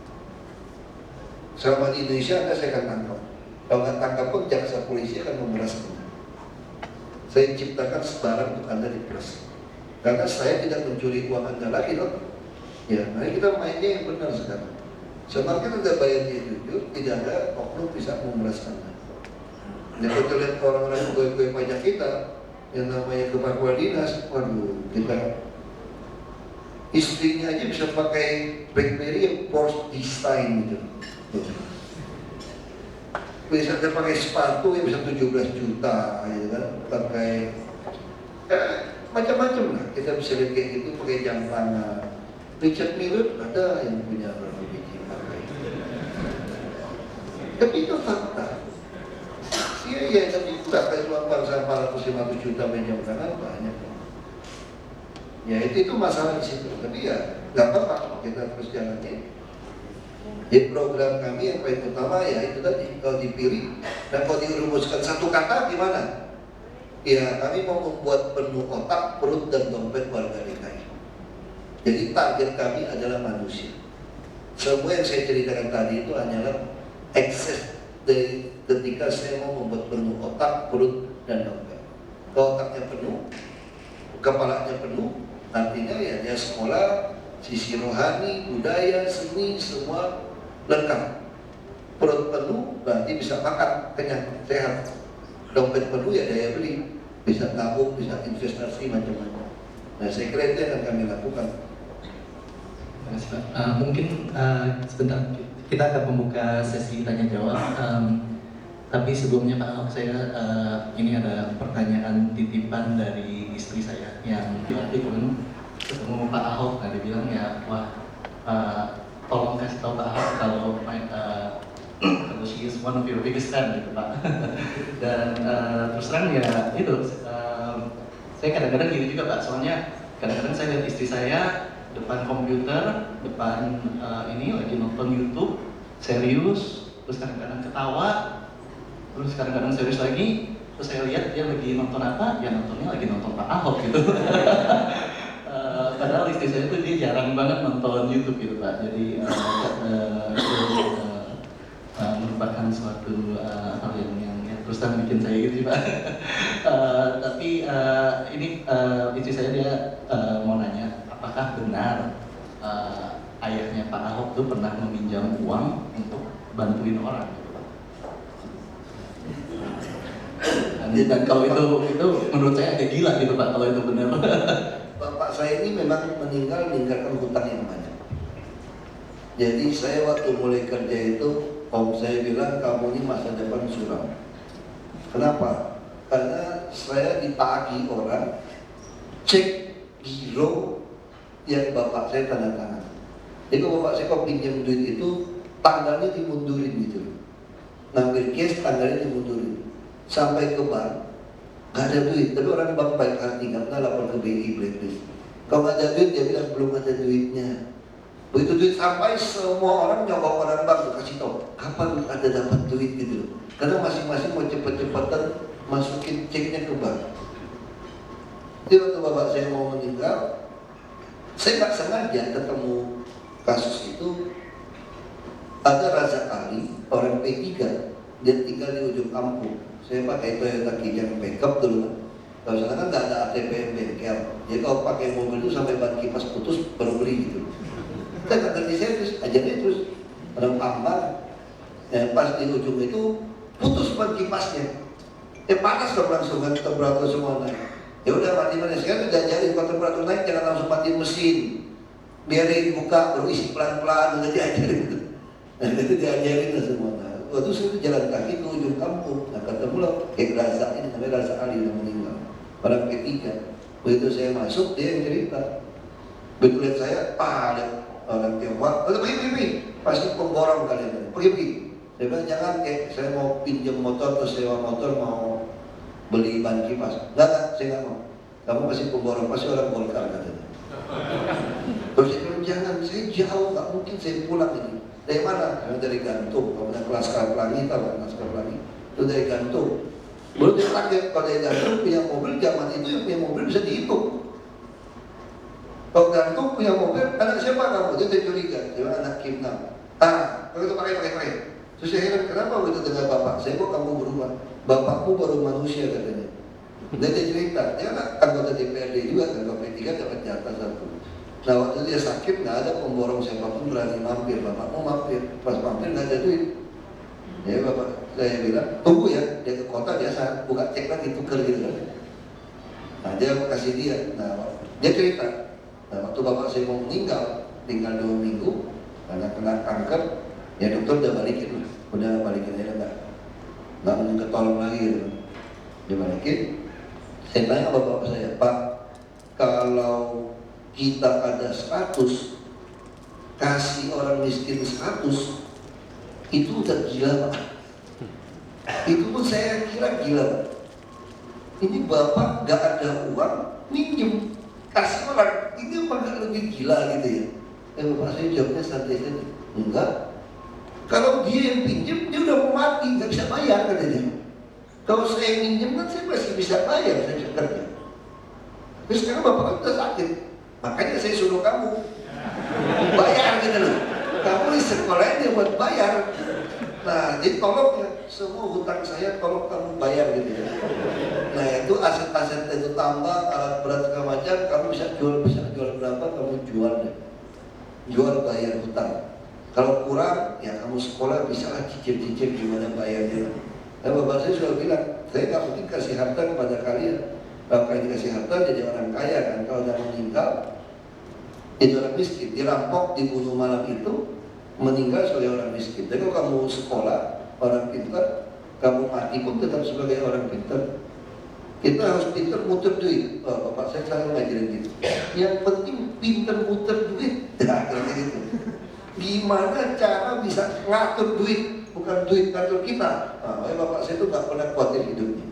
Selama di Indonesia, Anda saya akan tangkap. Kalau nggak tangkap pun, jaksa polisi akan memeras Anda. Saya ciptakan sebarang untuk Anda diperas. Karena saya tidak mencuri uang Anda lagi loh. Ya, mari kita mainnya yang benar sekarang. Semakin Anda bayarnya jujur, tidak ada oknum bisa memeras Anda. Ya, kita lihat orang-orang pegawai pajak kita yang namanya kepala dinas, waduh, kita istrinya aja bisa pakai BlackBerry yang Porsche design gitu. Bisa pakai sepatu yang bisa 17 juta, ya kan? Pakai macam-macam lah. Kita bisa lihat kayak gitu, pakai jam tangan. Richard Miller ada yang punya berapa biji pakai. Tapi itu fakta. Iya, tapi itu pakai uang bangsa 450 juta main jam tangan banyak. Ya itu masalah di situ. Tapi ya nggak apa-apa, kita terus jalanin. Jadi program kami yang paling utama ya itu tadi, kalau dipilih dan kalau dirumuskan satu kata gimana? Ya kami mau membuat penuh otak, perut dan dompet warga DKI. Jadi target kami adalah manusia. Semua yang saya ceritakan tadi itu hanyalah ekses dari ketika saya mau membuat penuh otak, perut dan dompet. Kalau otaknya penuh, kepalanya penuh, artinya ya dia sekolah, sisi rohani, budaya, seni, semua lengkap. Perut penuh berarti bisa makan, kenyang, sehat. Dompet penuh ya daya beli, bisa tabung, bisa investasi macam-macam. Nah saya kira itu yang akan kami lakukan. Mungkin sebentar kita akan membuka sesi tanya jawab. Tapi sebelumnya Pak Ahok, saya ini ada pertanyaan titipan dari istri saya yang ketemu Pak Ahok, dia bilang ya, wah tolong kasih tahu Pak Ahok kalau she is one of your biggest fan gitu Pak. Dan terus terang ya itu, saya kadang-kadang gini juga Pak, soalnya kadang-kadang saya lihat istri saya depan komputer, depan ini lagi nonton YouTube, serius, terus kadang-kadang ketawa, terus kadang-kadang serius lagi, terus saya lihat dia lagi nonton apa, ya nontonnya lagi nonton Pak Ahok gitu. Padahal istri saya tuh dia jarang banget nonton YouTube gitu Pak, jadi itu merupakan suatu hal yang terus terang bikin saya gitu sih Pak. Tapi ini istri saya dia mau nanya, apakah benar ayahnya Pak Ahok tuh pernah meminjam uang untuk bantuin orang gitu Pak? Dan kalau itu menurut saya agak gila gitu Pak kalau itu benar. Bapak saya ini memang meninggalkan hutang yang banyak. Jadi saya waktu mulai kerja itu, om saya bilang kamu ini masa depan suram. Kenapa? Karena saya ditagih orang cek giro yang bapak saya tanda tangan. Jadi kalau bapak saya kok pinjam duit itu tanggalnya dimundurin gitu. Ngambil cash tanggalnya dimundurin. Sampai ke bank nggak ada duit, tapi orang bank baik hati, nggak pernah lapor ke BI blacklist. Kalau nggak ada duit dia bilang belum ada duitnya. Begitu duit sampai semua orang nyogok orang bank tuh kasih tahu kapan ada dapat duit gitu loh. Karena masing-masing mau cepet-cepetan masukin ceknya ke bank. Jadi waktu bapak saya mau meninggal, saya nggak sengaja ketemu kasus itu. Ada Razak Ali, orang P3, dia tinggal di ujung kampung. Saya pakai Toyota Kijang backup dulu. Kalau sana kan nggak ada ATM bengkel. Jadi kalau pakai mobil itu sampai ban kipas putus baru beli gitu. Kita nggak ngerti servis, ajarnya terus orang tambang. Pas di ujung itu putus ban kipasnya. Panas dong langsung kan temperatur semua naik. Ya udah mati mana sekarang udah ajarin kalau temperatur naik jangan langsung matiin mesin. Biarin buka baru isi pelan-pelan udah diajarin itu. Nah itu diajarin lah semua. Waktu saya jalan kaki ke ujung kampung, nah ketemu lah kayak Razak ini, namanya Razak Ali yang meninggal, orang P3. Begitu saya masuk, dia yang cerita. Begitu lihat saya, ada orang Tionghoa, pergi, pasti pemborong kalian, pergi. Saya bilang jangan, saya mau pinjam motor atau sewa motor mau beli ban kipas. Enggak, saya nggak mau. Kamu pasti pemborong, pasti orang Golkar katanya. Terus saya bilang jangan, saya jauh, nggak mungkin saya pulang ini. Dari mana? Karena dari Gantung. Kalau punya Laskar Pelangi, tahu kan Laskar Pelangi? Itu dari Gantung. Baru dia kaget kalau dari Gantung punya mobil zaman itu yang punya mobil bisa dihitung. Kalau Gantung punya mobil, anak siapa kamu? Dia curiga. Dia anak Kim Nam. Kalau itu pakai. Terus saya heran, kenapa begitu dengan bapak? Saya kok kamu berubah? Bapakmu baru manusia katanya. Dan dia cerita, dia anak anggota DPRD juga, anggota P3 dapat jatah satu. Nah waktu dia sakit nggak ada pemborong siapapun berani mampir, bapakmu mampir, pas mampir nggak ada duit. Ya bapak saya bilang tunggu ya, dia ke kota biasa buka cek lagi tuker gitu kan. Nah dia kasih dia, nah dia cerita, nah waktu bapak saya mau meninggal, tinggal 2 minggu karena kena kanker, ya dokter udah balikin aja nggak mungkin ketolong lagi gitu. Dia balikin, saya tanya bapak saya, Pak kalau kita ada 100 kasih orang miskin 100 itu udah gila Pak. Itu pun saya kira gila. Ini bapak gak ada uang minjem kasih orang, ini apa gak lebih gila gitu ya? Bapak saya jawabnya santai saja, enggak. Kalau dia yang pinjem dia udah mau mati gak bisa bayar katanya. Kalau saya minjem kan saya masih bisa bayar, saya bisa kerja. Terus sekarang bapak kan udah sakit. Makanya saya suruh kamu bayar gitu loh. Kamu di sekolah dia buat bayar. Nah, jadi tolong ya, semua hutang saya tolong kamu bayar gitu ya. Nah, itu aset-aset itu tambah, alat berat segala macam, kamu bisa jual berapa, kamu jual deh. Jual bayar hutang. Kalau kurang, ya kamu sekolah bisa lah cicil-cicil gimana bayarnya. Nah, bapak saya sudah bilang, saya nggak mungkin kasih harta kepada kalian. Kalau kalian dikasih harta jadi orang kaya kan, kalau udah meninggal jadi orang miskin, dirampok, dibunuh malam itu meninggal sebagai orang miskin. Jadi kalau kamu sekolah orang pintar, kamu mati pun tetap sebagai orang pintar. Kita harus pintar muter duit. Bapak saya selalu ngajarin gitu. Yang penting pintar muter duit. Nah, kayak gitu. Gimana cara bisa ngatur duit, bukan duit ngatur kita. Nah, bapak saya itu nggak pernah khawatir hidupnya.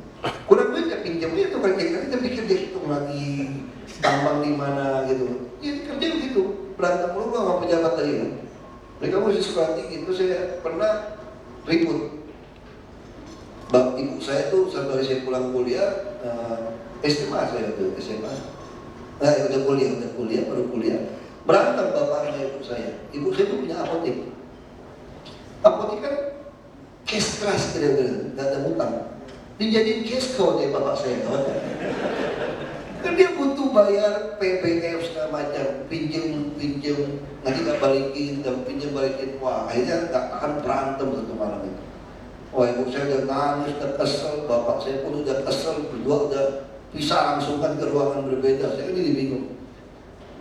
Kurang duit ya pinjamnya itu kan kita pikir dia hitung lagi tambang di mana gitu. Ya kerja begitu, berantem mulu sama pejabat tadi kan. Mereka mesti sekolah tinggi itu saya pernah ribut. Ibu saya tuh sampai saya pulang kuliah, SMA saya tuh SMA. Nah udah kuliah baru kuliah. Berantem bapaknya ibu saya. Ibu saya tuh punya apotek. Apotek kan cash keras kira-kira, nggak ada hutang. dijadiin cash cow deh bapak saya. Kan dia butuh bayar PPF segala macam, pinjem, nanti nggak balikin, dan pinjem balikin, wah akhirnya nggak akan berantem satu malam itu. Wah ibu saya udah nangis, udah kesel, bapak saya pun udah kesel, berdua udah pisah langsung kan ke ruangan berbeda. Saya ini bingung.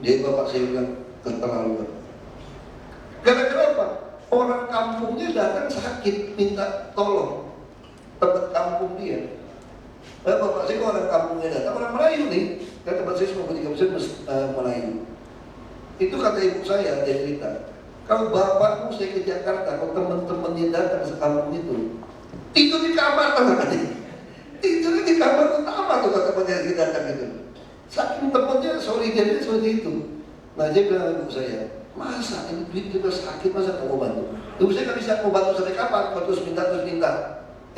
Jadi bapak saya bilang keterlaluan. Gara-gara apa? Orang kampungnya datang sakit, minta tolong tempat kampung dia. Bapak saya orang kampungnya datang, orang Melayu nih. Kan tempat saya 93% Melayu. Itu kata ibu saya, dia cerita. Kalau bapakmu saya ke Jakarta, kalau teman-temannya datang ke kampung itu, tidur di kamar tengah. Tidur di kamar utama tuh kata temannya datang itu. Saking temannya solidarnya seperti itu. Nah dia bilang ibu saya, masa ini duit kita sakit, masa kamu bantu? Ibu saya nggak bisa mau bantu sampai kapan, terus minta.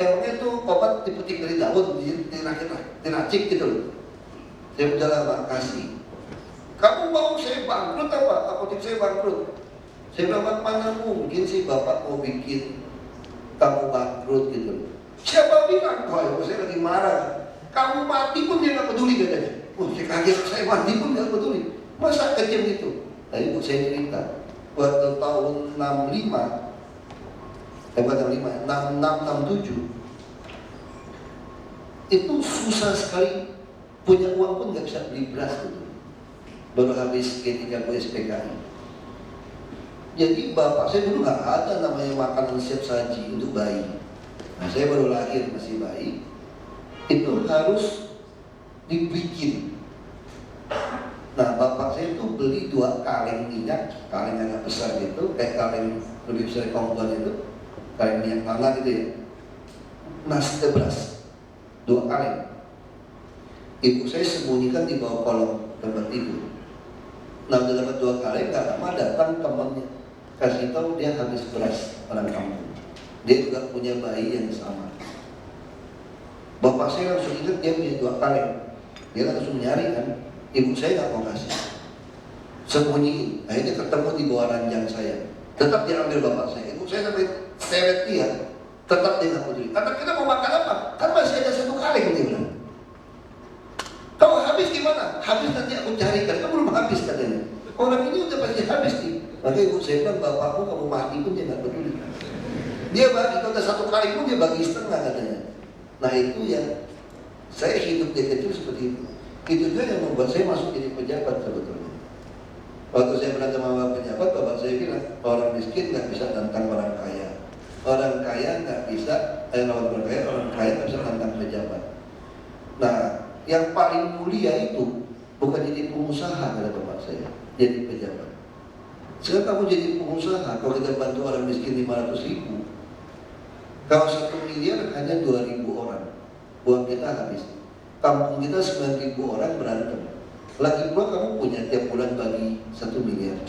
Emangnya itu obat dipetik dari daun, diracik gitu loh. Saya udah lama kasih. Kamu mau saya bangkrut apa? Apotek saya bangkrut. Saya bilang mana mungkin sih bapak mau bikin kamu bangkrut gitu loh. Siapa bilang? Wah ibu saya lagi marah. Kamu mati pun dia nggak peduli katanya. Saya kaget, saya mati pun nggak peduli. Masa kecil itu? Nah ibu saya cerita, waktu tahun 6667 itu susah sekali, punya uang pun nggak bisa beli beras gitu. Baru habis G30 SPKI. Jadi bapak saya dulu nggak ada namanya makanan siap saji untuk bayi. Nah saya baru lahir masih bayi, itu harus dibikin. Nah bapak saya itu beli 2 kaleng minyak, kaleng agak besar gitu, kayak kaleng lebih besar kongkong itu, kaleng minyak tanah gitu ya. Nasi beras 2 kaleng. Ibu saya sembunyikan di bawah kolong tempat tidur. Nah udah dapat 2 kaleng, gak lama datang temannya, kasih tahu dia habis beras orang kampung. Dia juga punya bayi yang sama. Bapak saya langsung ingat dia punya 2 kaleng. Dia langsung nyari kan. Ibu saya nggak mau kasih, sembunyiin. Akhirnya ketemu di bawah ranjang saya. Tetap dia ambil bapak saya. Ibu saya sampai seret dia, tetap dia nggak peduli. Kata kita mau makan apa? Kan masih ada 1 kaleng dia bilang. Kalau habis gimana? Habis nanti aku carikan. Kan belum habis katanya. Orang ini udah pasti habis nih. Maka ibu saya bilang bapakmu kamu mati pun dia nggak peduli. Dia bagi kalau ada 1 kaleng pun dia bagi setengah katanya. Nah itu yang saya hidup dari kecil seperti itu. Itu juga yang membuat saya masuk jadi pejabat sebetulnya. Waktu saya berantem sama pejabat, bapak saya bilang orang miskin nggak bisa tantang orang kaya. Orang kaya nggak bisa, orang kaya nggak bisa tantang pejabat. Nah, yang paling mulia itu bukan jadi pengusaha kata bapak saya, jadi pejabat. Sekarang kamu jadi pengusaha, kalau kita bantu orang miskin 500.000, kalau 1 miliar hanya 2.000 orang, uang kita habis. Kampung kita 9.000 orang berantem. Lagi pula kamu punya tiap bulan bagi 1 miliar.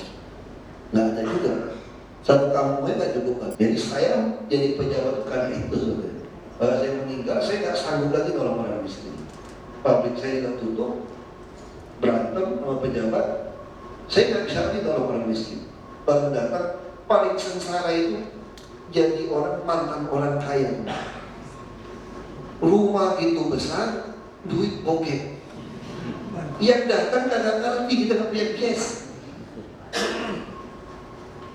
Nggak ada juga. Satu kampungnya nggak cukup bagi. Jadi saya jadi pejabat karena itu sebenarnya. Kalau saya meninggal, saya nggak sanggup lagi nolong orang miskin. Pabrik saya nggak tutup, berantem sama pejabat. Saya nggak bisa lagi nolong orang miskin. Baru datang paling sengsara itu jadi mantan orang kaya. Rumah itu besar, duit bokeh. Yang datang kadang-kadang kita nggak punya cash.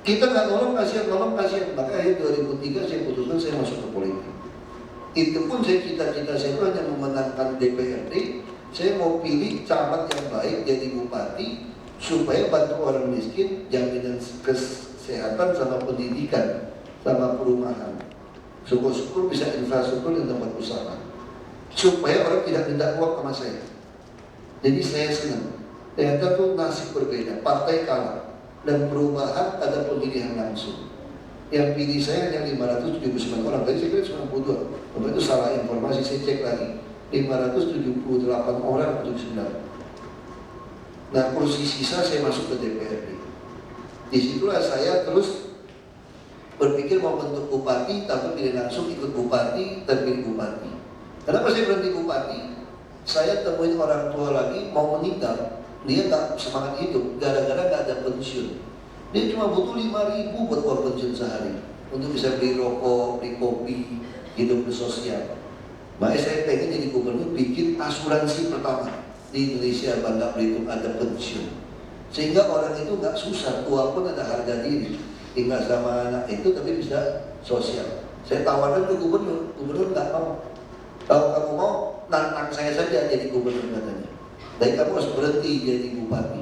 Kita nggak nolong kasihan. Maka akhirnya 2003 saya putuskan saya masuk ke politik. Itu pun saya cita-cita saya itu hanya memenangkan DPRD. Saya mau pilih camat yang baik jadi bupati supaya bantu orang miskin, jaminan kesehatan sama pendidikan sama perumahan. Syukur-syukur bisa infrastruktur dan tempat usaha. Supaya orang tidak minta uang sama saya. Jadi saya senang. Ternyata tuh nasib berbeda. Partai kalah dan perubahan ada pemilihan langsung. Yang pilih saya hanya 579 orang. Tadi saya kira 92. Kalau itu salah informasi, saya cek lagi. 578 orang 79. Nah kursi sisa saya masuk ke DPRD. Disitulah saya terus berpikir mau bentuk bupati, tapi pilih langsung ikut bupati, terpilih bupati. Kenapa saya berhenti bupati? Saya temuin orang tua lagi mau meninggal, dia nggak semangat hidup, gara-gara nggak ada pensiun. Dia cuma butuh 5.000 buat uang pensiun sehari untuk bisa beli rokok, beli kopi, hidup bersosial. Makanya saya pengen jadi gubernur bikin asuransi pertama di Indonesia, Bangka Belitung ada pensiun, sehingga orang itu nggak susah, tua pun ada harga diri, tinggal sama anak itu tapi bisa sosial. Saya tawarkan ke gubernur, gubernur nggak mau. Kalau kamu mau, nantang saya saja jadi gubernur katanya. Tapi kamu harus berhenti jadi bupati.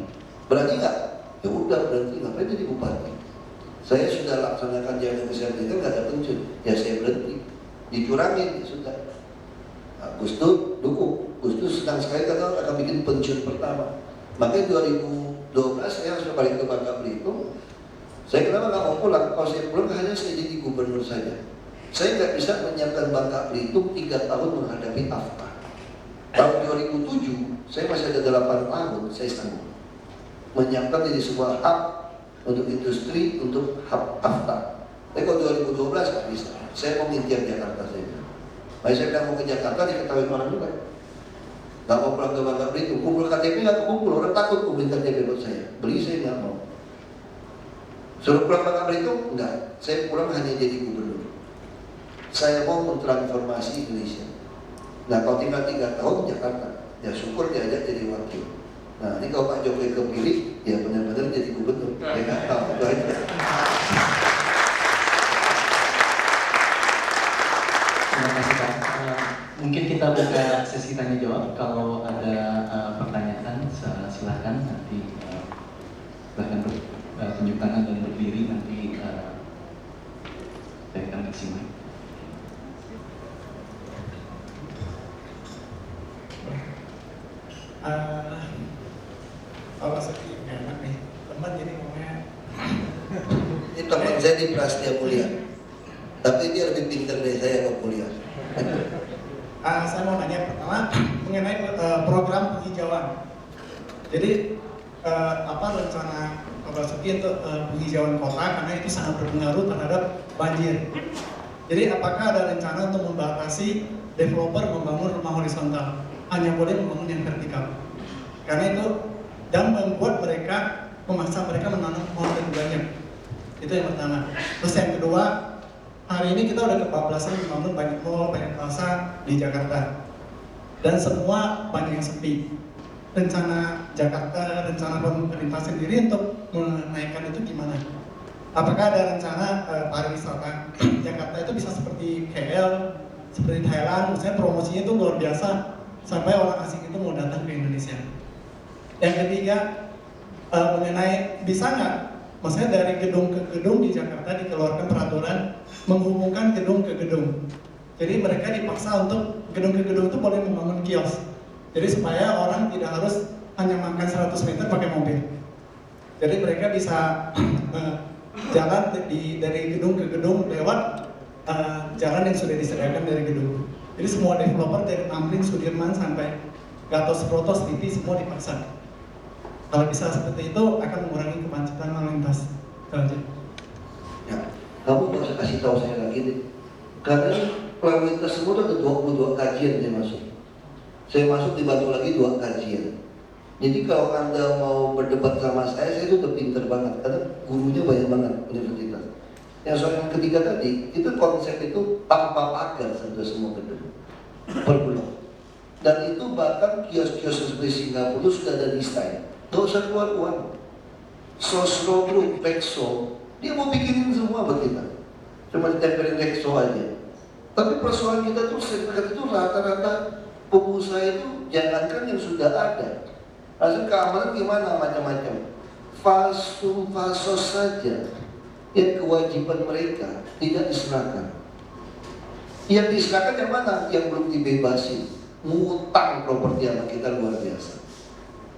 Berani nggak? Ya udah berhenti, ngapain jadi bupati? Saya sudah laksanakan jaminan kesehatan itu nggak ada pensiun, ya saya berhenti. Dicurangin, ya sudah. Nah, Gus Dur dukung. Gus Dur senang sekali karena akan bikin pensiun pertama. Makanya 2012 saya harus balik ke Bangka Belitung. Saya kenapa nggak mau pulang? Kalau saya pulang hanya saya jadi gubernur saja. Saya nggak bisa menyiapkan Bangka Belitung 3 tahun menghadapi AFTA. Tahun 2007 saya masih ada 8 tahun, saya sanggup menyiapkan jadi sebuah hub untuk industri, untuk hub AFTA. Tapi kalau 2012 nggak bisa. Saya mau ngintir Jakarta saja. Makanya saya bilang mau ke Jakarta diketahui orang juga. Nggak mau pulang ke Bangka Belitung, kumpul KTP nggak kumpul, orang takut kumpulin KTP buat saya. Beli saya nggak mau. Suruh pulang Bangka Belitung? Enggak. Saya pulang hanya jadi gubernur. Saya mau mentransformasi Indonesia. Nah kalau tinggal 3 tahun Jakarta, ya syukur diajak jadi wakil. Nah ini kalau Pak Jokowi kepilih, ya benar-benar jadi gubernur. Ya nggak tahu, itu aja. Terima kasih Pak. Mungkin kita buka sesi tanya jawab. Kalau ada pertanyaan silakan nanti silahkan tunjuk tangan dan berdiri, nanti saya akan kasih mic. Kalau seperti enak nih, teman jadi ngomongnya. Ini teman saya di Prasetya Mulia, tapi dia lebih pintar dari saya kalau kuliah. Saya mau nanya pertama mengenai program penghijauan. Jadi apa rencana Pak Basuki untuk penghijauan kota, karena itu sangat berpengaruh terhadap banjir. Jadi apakah ada rencana untuk membatasi developer membangun rumah horizontal, hanya boleh membangun yang vertikal? Karena itu dan membuat mereka memaksa mereka menanam pohon lebih banyak. Itu yang pertama. Terus yang kedua, hari ini kita udah kebablasan membangun banyak mall, banyak plaza di Jakarta, dan semua banyak yang sepi. Rencana Jakarta, rencana pemerintah sendiri untuk menaikkan itu gimana? Apakah ada rencana pariwisata Jakarta itu bisa seperti KL, seperti Thailand, misalnya promosinya itu luar biasa sampai orang asing itu mau datang ke Indonesia? Yang ketiga, mengenai bisa nggak, maksudnya dari gedung ke gedung di Jakarta dikeluarkan peraturan menghubungkan gedung ke gedung. Jadi mereka dipaksa untuk gedung ke gedung itu boleh membangun kios. Jadi supaya orang tidak harus hanya makan 100 meter pakai mobil. Jadi mereka bisa jalan dari gedung ke gedung lewat jalan yang sudah disediakan dari gedung. Jadi semua developer dari Tamrin, Sudirman sampai Gatot Subroto, Selipi semua dipaksa. Kalau bisa seperti itu akan mengurangi kemacetan lalu lintas. Ya, kamu nggak usah kasih tahu saya lagi deh. Karena lalu lintas semua itu ada 22 kajian saya masuk. Saya masuk dibantu lagi 2 kajian. Jadi kalau Anda mau berdebat sama saya itu udah pinter banget. Karena gurunya banyak banget universitas. Yang soal yang ketiga tadi, itu konsep itu tanpa pagar sampai semua gedung per blok. Dan itu bahkan kios-kios seperti Singapura itu sudah ada desain. Gak usah keluar uang. Sosro Group, Rexo, dia mau bikinin semua buat kita. Cuma ditempelin Rexo aja. Tapi persoalan kita tuh sertifikat itu rata-rata pengusaha itu jangankan yang sudah ada. Langsung keamanan gimana macam-macam. Fasos saja yang kewajiban mereka tidak diserahkan. Yang diserahkan yang mana? Yang belum dibebasin. Ngutang properti anak kita luar biasa.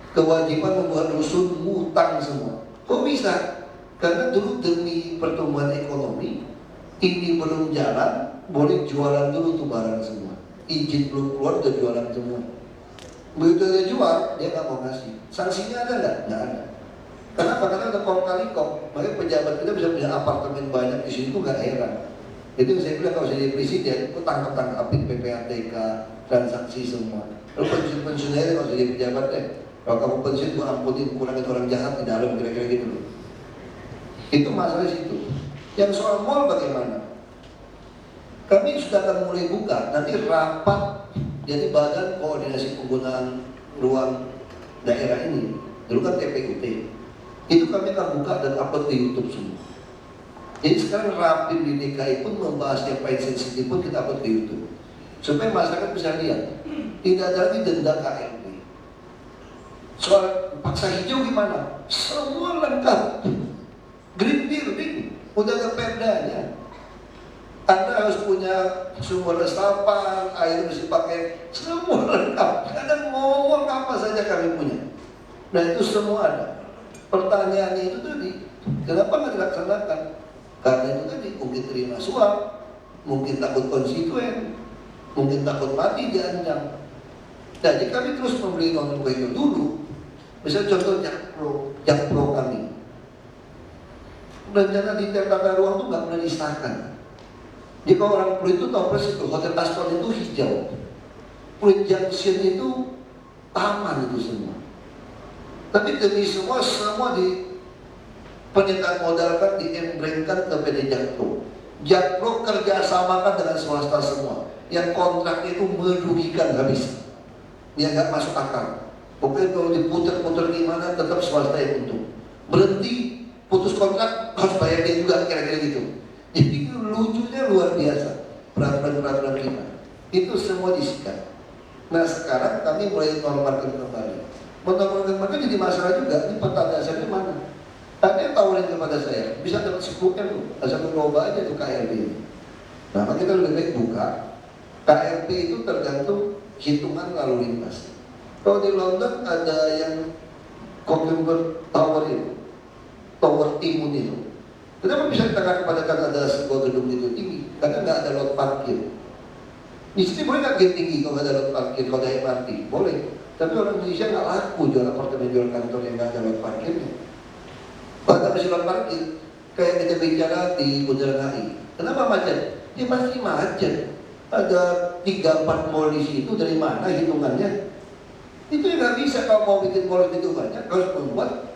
Kewajiban membuat rusun ngutang semua. Kok bisa? Karena dulu demi pertumbuhan ekonomi, ini belum jalan, boleh jualan dulu tuh barang semua. Izin belum keluar udah jualan semua. Begitu dia jual, dia nggak mau ngasih. Sanksinya ada nggak? Nggak ada. Kenapa? Karena ada kong kali kong. Makanya pejabat kita bisa punya apartemen banyak di sini tuh nggak heran. Itu saya bilang kalau saya jadi presiden, itu tangkap-tangkapin PPATK, transaksi semua. Lalu pensiun aja kalau jadi pejabat deh. Kalau kamu pensiun, gua ampunin kurangin orang jahat di dalam, kira-kira gitu loh. Itu masalah situ. Yang soal mall bagaimana? Kami sudah akan mulai buka nanti rapat, jadi Badan Koordinasi Penggunaan Ruang Daerah ini, dulu kan TPUT, itu kami akan buka dan upload ke YouTube semua. Jadi sekarang Rapim di DKI pun membahas yang paling sensitif pun kita upload ke YouTube, supaya masyarakat bisa lihat, tidak ada lagi denda KLB. Soal paksa hijau gimana? Semua lengkap. Green building, udah ada perdanya. Anda harus punya sumber resapan, air harus dipakai, semua lengkap. Anda ngomong apa saja kami punya. Nah itu semua ada. Pertanyaannya itu tadi, kenapa nggak dilaksanakan? Karena itu tadi mungkin terima suap, mungkin takut konstituen, mungkin takut mati diancam. Jadi kami terus membeli non itu dulu. Misalnya contoh Jakpro kami. Rencana detail tata ruang itu nggak pernah disahkan. Jadi kalau orang Pluit itu tahu persis itu, Hotel Aston itu hijau, Pluit Junction itu taman itu semua. Tapi demi semua di peningkatan modalkan, diembrengkan ke PT Jakpro. Jakpro kerjasamakan dengan swasta semua. Yang kontraknya itu merugikan habis. Dia nggak masuk akal. Pokoknya kalau diputer-puter gimana tetap swasta yang untung. Berhenti, putus kontrak, harus bayar dia juga, kira-kira gitu. Jadi lucunya luar biasa peraturan-peraturan kita. Itu semua disikat. Nah sekarang kami mulai normalkan kembali. Menormalkan kembali jadi masalah juga. Ini peta dasarnya mana? Ada yang tawarin kepada saya, bisa dapat 10M tuh, asal coba aja tuh KLB ini. Nah maka kita lebih baik buka. KLB itu tergantung hitungan lalu lintas. Kalau di London ada yang Convert Tower itu, Tower Timun itu. Kenapa bisa dikatakan kepada kan ada sebuah gedung itu tinggi? Karena nggak ada lot parkir. Di sini boleh nggak gate tinggi kalau nggak ada lot parkir, kalau ada MRT? Boleh. Tapi orang Indonesia nggak laku jual apartemen, jual kantor yang nggak ada lot parkirnya. Bahkan masih lot parkir, kayak kita bicara di Bundaran HI. Kenapa macet? Dia pasti macet. Ada 3-4 mall di situ, dari mana hitungannya? Itu yang nggak bisa kalau mau bikin mall itu banyak, harus membuat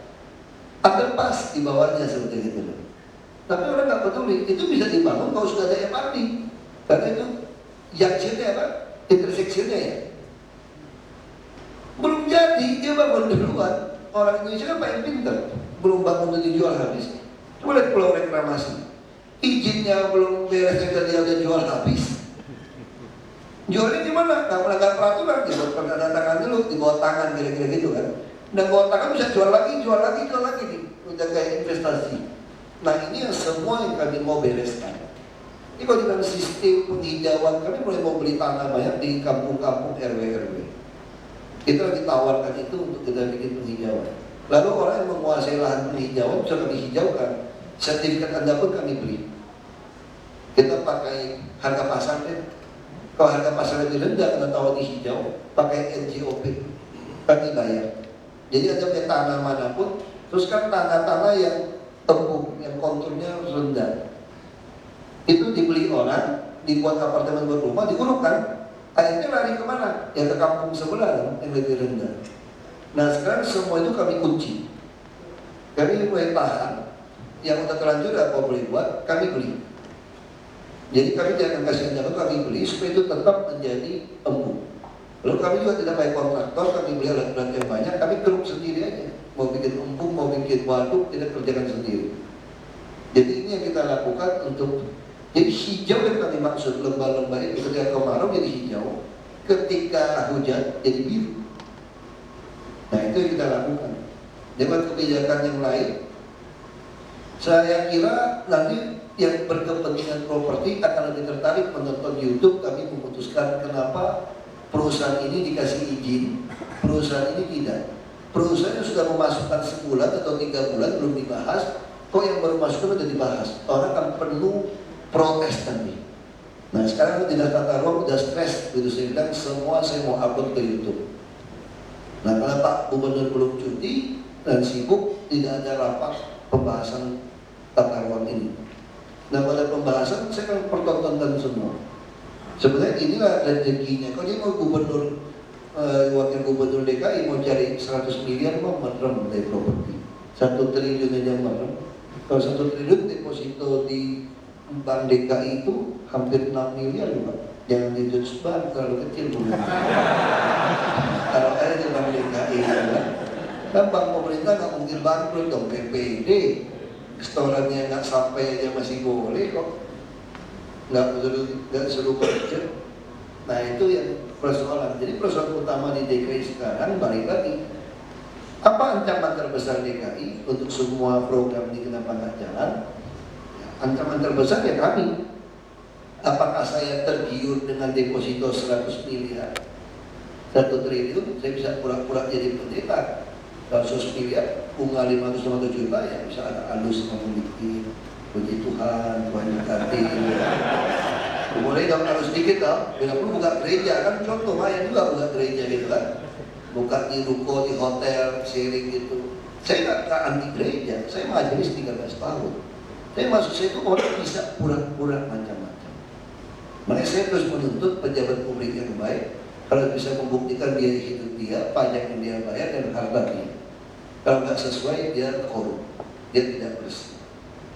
underpass di bawahnya seperti itu. Tapi orang nggak peduli, itu bisa dibangun kalau sudah ada MRT. Karena itu junctionnya apa? Interseksinya ya. Belum jadi, dia bangun duluan. Orang Indonesia kan paling pintar, belum bangun udah dijual habis. Coba lihat pulau reklamasi, izinnya belum beres dan dia udah jual habis. Jualnya di mana? Nggak melanggar peraturan, dibuat penandatangan dulu, di bawah tangan kira-kira gitu kan. Dan bawah tangan bisa jual lagi nih, udah kayak investasi. Nah ini yang semua yang kami mau bereskan. Ini kalau dalam sistem penghijauan, kami mulai mau beli tanah banyak di kampung-kampung RW-RW. Kita lagi tawarkan itu untuk kita bikin penghijauan. Lalu orang yang menguasai lahan penghijauan bisa kami hijaukan. Sertifikat Anda pun kami beli. Kita pakai harga pasar deh. Kalau harga pasar lebih rendah karena tawar di hijau, pakai NGOP, kami bayar. Jadi ada punya tanah manapun, terus kan tanah-tanah yang tembung, yang konturnya rendah, itu dibeli orang, dibuat apartemen buat rumah, diurukkan. Akhirnya lari kemana? Ya ke kampung sebelah yang lebih rendah. Nah sekarang semua itu kami kunci. Kami mulai tahan. Yang udah terlanjur apa boleh buat, kami beli. Jadi kami jangan kasih ancaman, kami beli supaya itu tetap menjadi embung. Lalu kami juga tidak pakai kontraktor, kami beli alat-alat yang banyak, kami keruk sendiri aja. Mau bikin embung, mau bikin waduk, tidak kerjakan sendiri. Jadi ini yang kita lakukan untuk, jadi hijau yang kami maksud, lembah-lembah itu ketika kemarau jadi hijau, ketika hujan jadi biru. Nah itu yang kita lakukan. Dengan kebijakan yang lain, saya kira nanti yang berkepentingan properti akan lebih tertarik menonton YouTube. Kami memutuskan kenapa perusahaan ini dikasih izin, perusahaan ini tidak. Perusahaan yang sudah memasukkan sebulan atau 3 bulan belum dibahas, kok yang baru masukkan sudah dibahas. Orang akan penuh protes nanti. Nah sekarang Dinas Tata Ruang udah stres, gitu saya bilang semua saya mau upload ke YouTube. Nah karena Pak Gubernur belum cuti dan sibuk, tidak ada rapat pembahasan tata ruang ini. Nah pada pembahasan saya akan pertontonkan semua. Sebenarnya inilah rezekinya. Kalau dia mau gubernur, wakil gubernur DKI mau cari 100 miliar mau merem dari properti. 1 triliun aja merem. Kalau 1 triliun deposito di Bank DKI itu hampir 6 miliar loh Pak. Jangan dijudge banget, terlalu kecil bukan. Kalau ada di Bank DKI kan bank pemerintah nggak mungkin bangkrut dong. PPD setorannya nggak sampai aja masih boleh kok, nggak seluruh kerja. Nah itu yang persoalan. Jadi persoalan utama di DKI sekarang balik lagi, apa ancaman terbesar DKI untuk semua program ini kenapa nggak jalan? Ya, ancaman terbesar ya kami. Apakah saya tergiur dengan deposito 100 miliar, 1 triliun, saya bisa pura-pura jadi pendeta. Kalau 100 miliar, bunga 550 juta, ya bisa ada halus ngomong dikit. Puji Tuhan, Tuhan berkati. Boleh dong kalau sedikit dong, bila perlu buka gereja kan, contoh lumayan juga buka gereja gitu kan. Buka di ruko, di hotel, sharing gitu. Saya nggak anti gereja, saya majelis 13 tahun. Tapi maksud saya itu orang bisa pura-pura macam-macam. Makanya saya terus menuntut pejabat publik yang baik, kalau bisa membuktikan biaya hidup dia, pajak yang dia bayar, dan harta dia. Kalau nggak sesuai, dia korup, dia tidak bersih.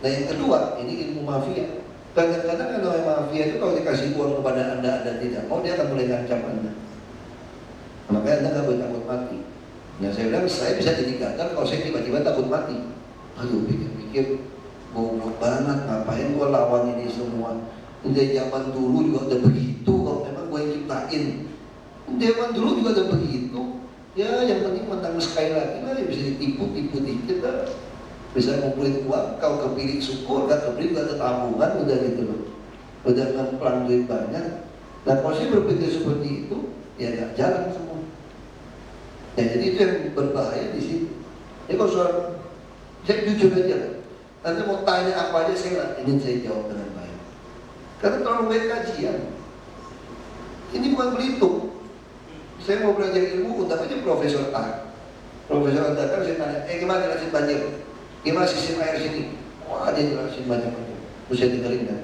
Nah yang kedua, ini ilmu mafia. Kadang-kadang kalau mafia itu kalau dikasih uang kepada anda tidak mau, dia akan mulai ngancam anda. Makanya anda nggak boleh takut mati. Nah saya bilang, saya bisa jadi gagal kalau saya tiba-tiba takut mati. Aduh, pikir-pikir, goblok banget, ngapain gua lawan ini semua. Dari zaman dulu juga udah begitu, kalau memang gue yang ciptain. Zaman dulu juga udah begitu. Ya yang penting menang sekali lagi lah, bisa ditipu-tipu dikit lah. Bisa ngumpulin uang, kalau kepilih syukur, gak kepilih gak ada tabungan, udah gitu loh. Udah ngemplang duit banyak. Nah kalau saya berpikir seperti itu, ya gak jalan semua. Ya jadi itu yang berbahaya di sini. Jadi kalau soal, saya jujur aja. Nanti mau tanya apa aja, saya ingin saya jawab dengan baik. Karena terlalu banyak kajian. Ini bukan Belitung. Saya mau belajar ilmu, undang aja Profesor A. Profesor A datang, saya tanya, gimana jelasin banjir? Gimana sistem air sini? Wah, dia jelasin macam-macam. Terus saya tinggalin kan.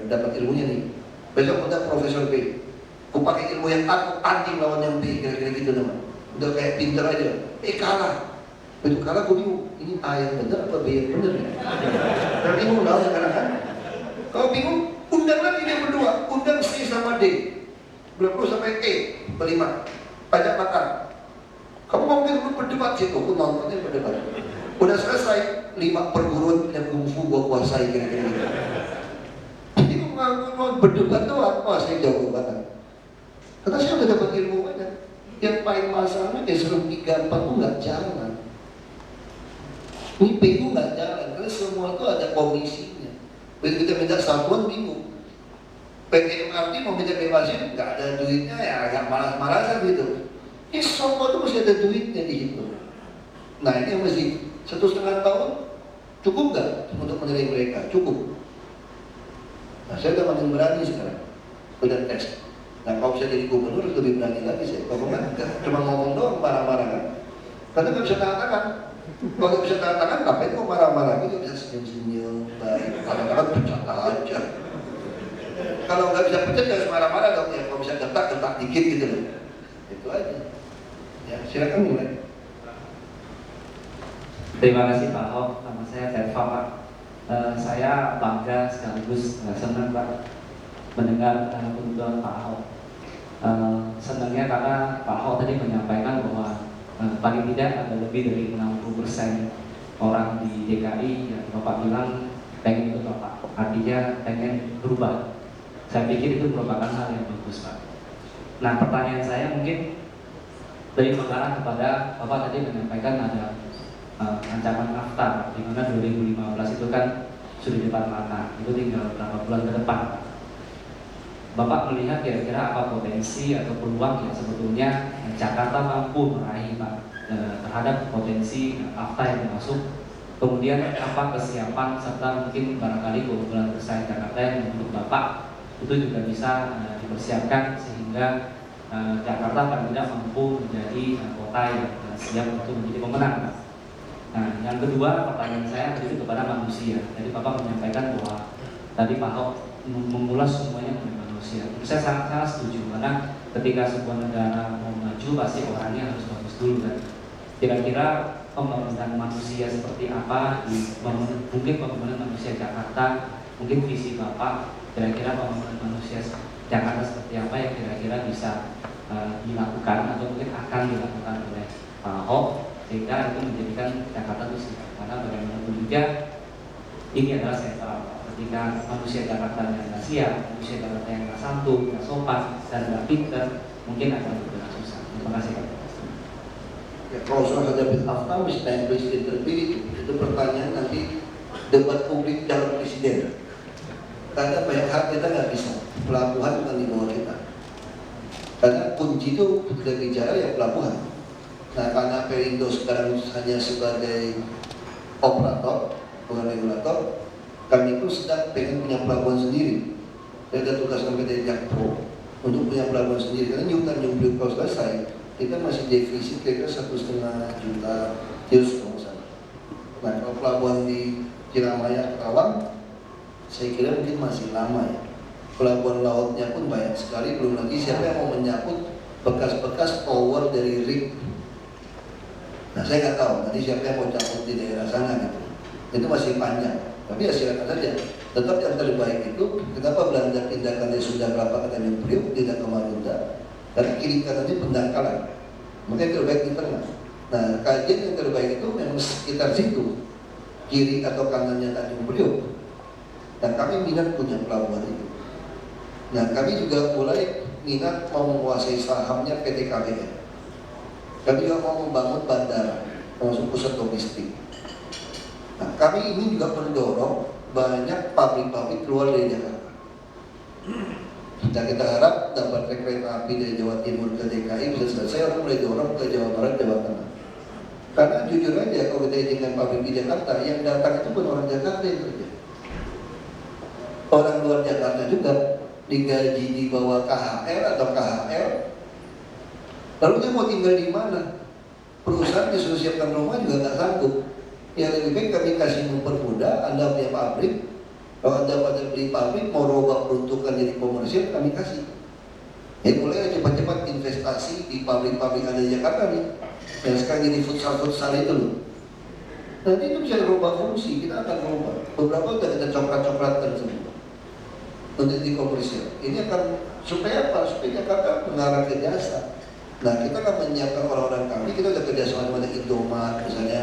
Dapat ilmunya nih. Besok undang Profesor B. Aku pakai ilmu yang A, aku anti lawan yang B, kira-kira gitu teman. Udah kayak pinter aja. Kalah. Begitu kalah, aku bingung. Ini A yang benar apa B yang benar? Dan bingung lah sekarang kan. Kalau bingung, undang lagi dia berdua, undang C sama D, belum perlu sampai E, berlima, pajak makan. Kamu mau dulu berdebat situ, aku nontonnya berdebat. Udah selesai, 5 perguruan yang kungfu gua kuasai kira-kira gitu. Jadi mau berdebat doang, wah saya jago banget. Karena saya udah dapat ilmu banyak. Yang paling masalahnya disuruh 3-4 tuh nggak jalan. Ini itu nggak jalan, karena semua itu ada komisinya. Begitu kita minta satuan bingung. PT MRT mau minta bebasin, nggak ada duitnya ya agak malas-malasan gitu. Ini semua itu mesti ada duitnya di situ. Nah ini yang mesti 1,5 tahun cukup nggak untuk menilai mereka? Cukup. Nah saya udah makin berani sekarang, udah tes. Nah kalau saya jadi gubernur lebih berani lagi saya. Kalau enggak cuma ngomong doang marah-marah kan? Karena nggak bisa tangan. Kalau nggak bisa tangan, ngapain kok marah-marah? Gitu bisa senyum-senyum baik. Kadang-kadang pecat aja. Kalau nggak bisa pecat harus marah-marah dong ya. Kalau bisa getak dikit gitu loh. Itu aja. Ya silakan mulai. Terima kasih Pak Ahok. Nama saya Terva Pak. Saya bangga sekaligus senang Pak mendengar tuntutan Pak Ahok. Senangnya karena Pak Ahok tadi menyampaikan bahwa paling tidak ada lebih dari 60% orang di DKI yang Bapak bilang pengen ikut Bapak, artinya pengen berubah. Saya pikir itu merupakan hal yang bagus Pak. Nah pertanyaan saya mungkin dari mengarah kepada Bapak tadi menyampaikan ada ancaman nafta, di mana 2015 itu kan sudah di depan mata, itu tinggal beberapa bulan ke depan Pak. Bapak melihat kira-kira apa potensi atau peluang yang sebetulnya Jakarta mampu meraih Pak terhadap potensi nafta yang masuk, kemudian apa kesiapan serta mungkin barangkali keunggulan bersaing Jakarta yang menurut Bapak itu juga bisa dipersiapkan sehingga Jakarta paling tidak mampu menjadi kota yang siap untuk menjadi pemenang Pak. Nah, yang kedua pertanyaan saya tadi kepada manusia. Jadi Bapak menyampaikan bahwa tadi Pak Ahok mengulas semuanya mengenai manusia. Saya sangat setuju karena ketika sebuah negara mau maju pasti orangnya harus bagus dulu kan. Kira-kira pembangunan manusia seperti apa mungkin pembangunan manusia Jakarta, mungkin visi Bapak kira-kira pembangunan manusia Jakarta seperti apa yang kira-kira bisa dilakukan atau mungkin akan dilakukan oleh Pak Ahok sehingga itu menjadikan Jakarta itu sehat. Karena bagaimanapun juga ini adalah sentral. Ketika manusia Jakarta yang nggak siap, manusia Jakarta yang nggak santun, nggak sopan, dan nggak pinter, mungkin akan berjalan susah. Terima kasih Pak. Ya, kalau soal David Afta misalnya presiden terpilih itu pertanyaan nanti debat publik calon presiden. Karena banyak hal kita nggak bisa, pelabuhan bukan di bawah kita. Karena kunci itu kita bicara ya pelabuhan. Nah karena Perindo sekarang hanya sebagai operator, bukan regulator, kami itu sedang pengen punya pelabuhan sendiri. Saya ada tugaskan PT Jakpro untuk punya pelabuhan sendiri. Karena New Tanjung Priok kalau selesai, kita masih defisit kira-kira 1,5 juta TEU kalau salah. Nah kalau pelabuhan di Cilamaya, Karawang, saya kira mungkin masih lama ya. Pelabuhan lautnya pun banyak sekali, belum lagi siapa yang mau menyangkut bekas-bekas tower dari rig. Nah saya nggak tahu, nanti siapa yang mau campur di daerah sana gitu. Itu masih panjang, tapi ya silakan saja. Tetap yang terbaik itu, kenapa Belanda pindahkan dari Sunda Kelapa ke Tanjung Priok, tidak ke Marunda? Karena kiri kanannya pendangkalan, makanya terbaik di tengah. Nah kajian yang terbaik itu memang sekitar situ, kiri atau kanannya Tanjung Priok. Dan kami minat punya pelabuhan itu. Nah kami juga mulai minat mau menguasai sahamnya PT KBN. Kami juga mau membangun bandara, termasuk pusat logistik. Nah kami ini juga mendorong banyak pabrik-pabrik keluar dari Jakarta. Kita harap dapat kereta api dari Jawa Timur ke DKI bisa selesai, orang mulai dorong ke Jawa Barat, Jawa Tengah. Karena jujur aja kalau kita izinkan pabrik di Jakarta, yang datang itu bukan orang Jakarta yang kerja. Orang luar Jakarta juga digaji di bawah KHR atau KHL. Lalu dia mau tinggal di mana? Perusahaan disuruh siapkan rumah juga nggak sanggup. Yang lebih baik kami kasih mempermudah, Anda punya pabrik. Kalau Anda pada beli pabrik mau robah peruntukan jadi komersial, kami kasih. Jadi mulai cepat-cepat investasi di pabrik-pabrik ada di Jakarta nih. Yang sekarang jadi futsal itu loh. Nanti itu bisa robah fungsi, kita akan robah. Beberapa sudah kita coklat-coklatkan semua untuk di komersial. Ini akan supaya apa? Supaya Jakarta mengarah ke jasa. Nah kita akan menyiapkan orang-orang kami. Kita sudah kerjasama dengan Indomaret misalnya,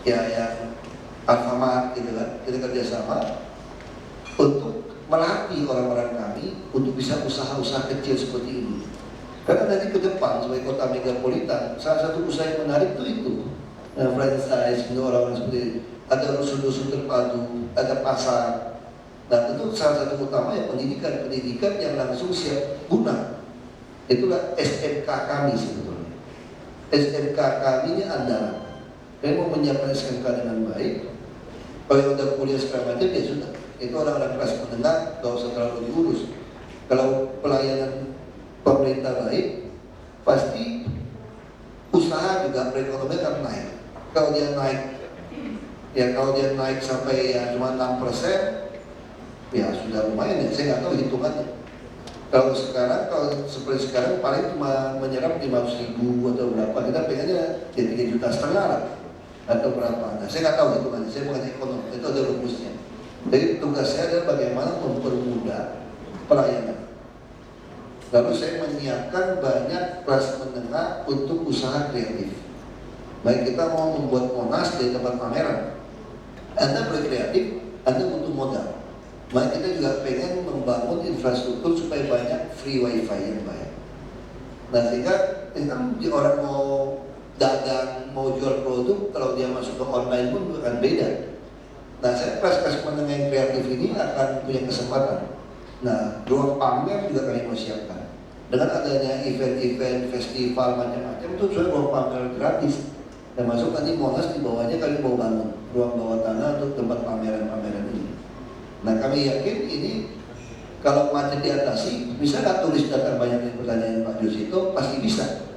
ya yang Alfamart gitu kan. Kita kerjasama untuk melatih orang-orang kami untuk bisa usaha-usaha kecil seperti ini. Karena nanti ke depan sebagai kota megapolitan, salah satu usaha yang menarik itu. Nah, franchise untuk orang-orang seperti ini. Ada rusun-rusun terpadu, ada pasar. Nah tentu salah satu utama ya pendidikan yang langsung siap guna. Itulah SMK kami sebetulnya. SMK kami ini andalan. Kami mau menyiapkan SMK dengan baik. Kalau yang udah kuliah segala macam ya sudah. Itu orang-orang kelas menengah, gak usah terlalu diurus. Kalau pelayanan pemerintah baik, pasti usaha juga perekonomian akan naik. Kalau dia naik sampai ya cuma 6%, ya sudah lumayan ya, saya nggak tahu hitungannya. Kalau seperti sekarang paling cuma menyerap 500.000 atau berapa, kita pengennya ya 3,5 juta lah atau berapa. Nah saya nggak tahu hitungannya, saya bukan ekonom, itu ada rumusnya. Jadi tugas saya adalah bagaimana mempermudah pelayanan. Lalu saya menyiapkan banyak kelas menengah untuk usaha kreatif. Baik kita mau membuat Monas di tempat pameran, Anda berkreatif, Anda butuh modal. Maka kita juga pengen membangun infrastruktur supaya banyak free wifi yang baik. Nah sehingga kan orang mau dagang, mau jual produk, kalau dia masuk ke online pun akan beda. Nah saya kelas-kelas menengah yang kreatif ini akan punya kesempatan. Nah ruang pamer juga kami mau siapkan. Dengan adanya event-event, festival macam-macam itu sudah ruang pamer gratis. Dan masuk nanti Monas di bawahnya kami mau bangun ruang bawah tanah untuk tempat pameran-pameran ini. Nah kami yakin ini kalau macet diatasi, bisa nggak tulis data banyak yang pertanyaan Pak Jusito, pasti bisa.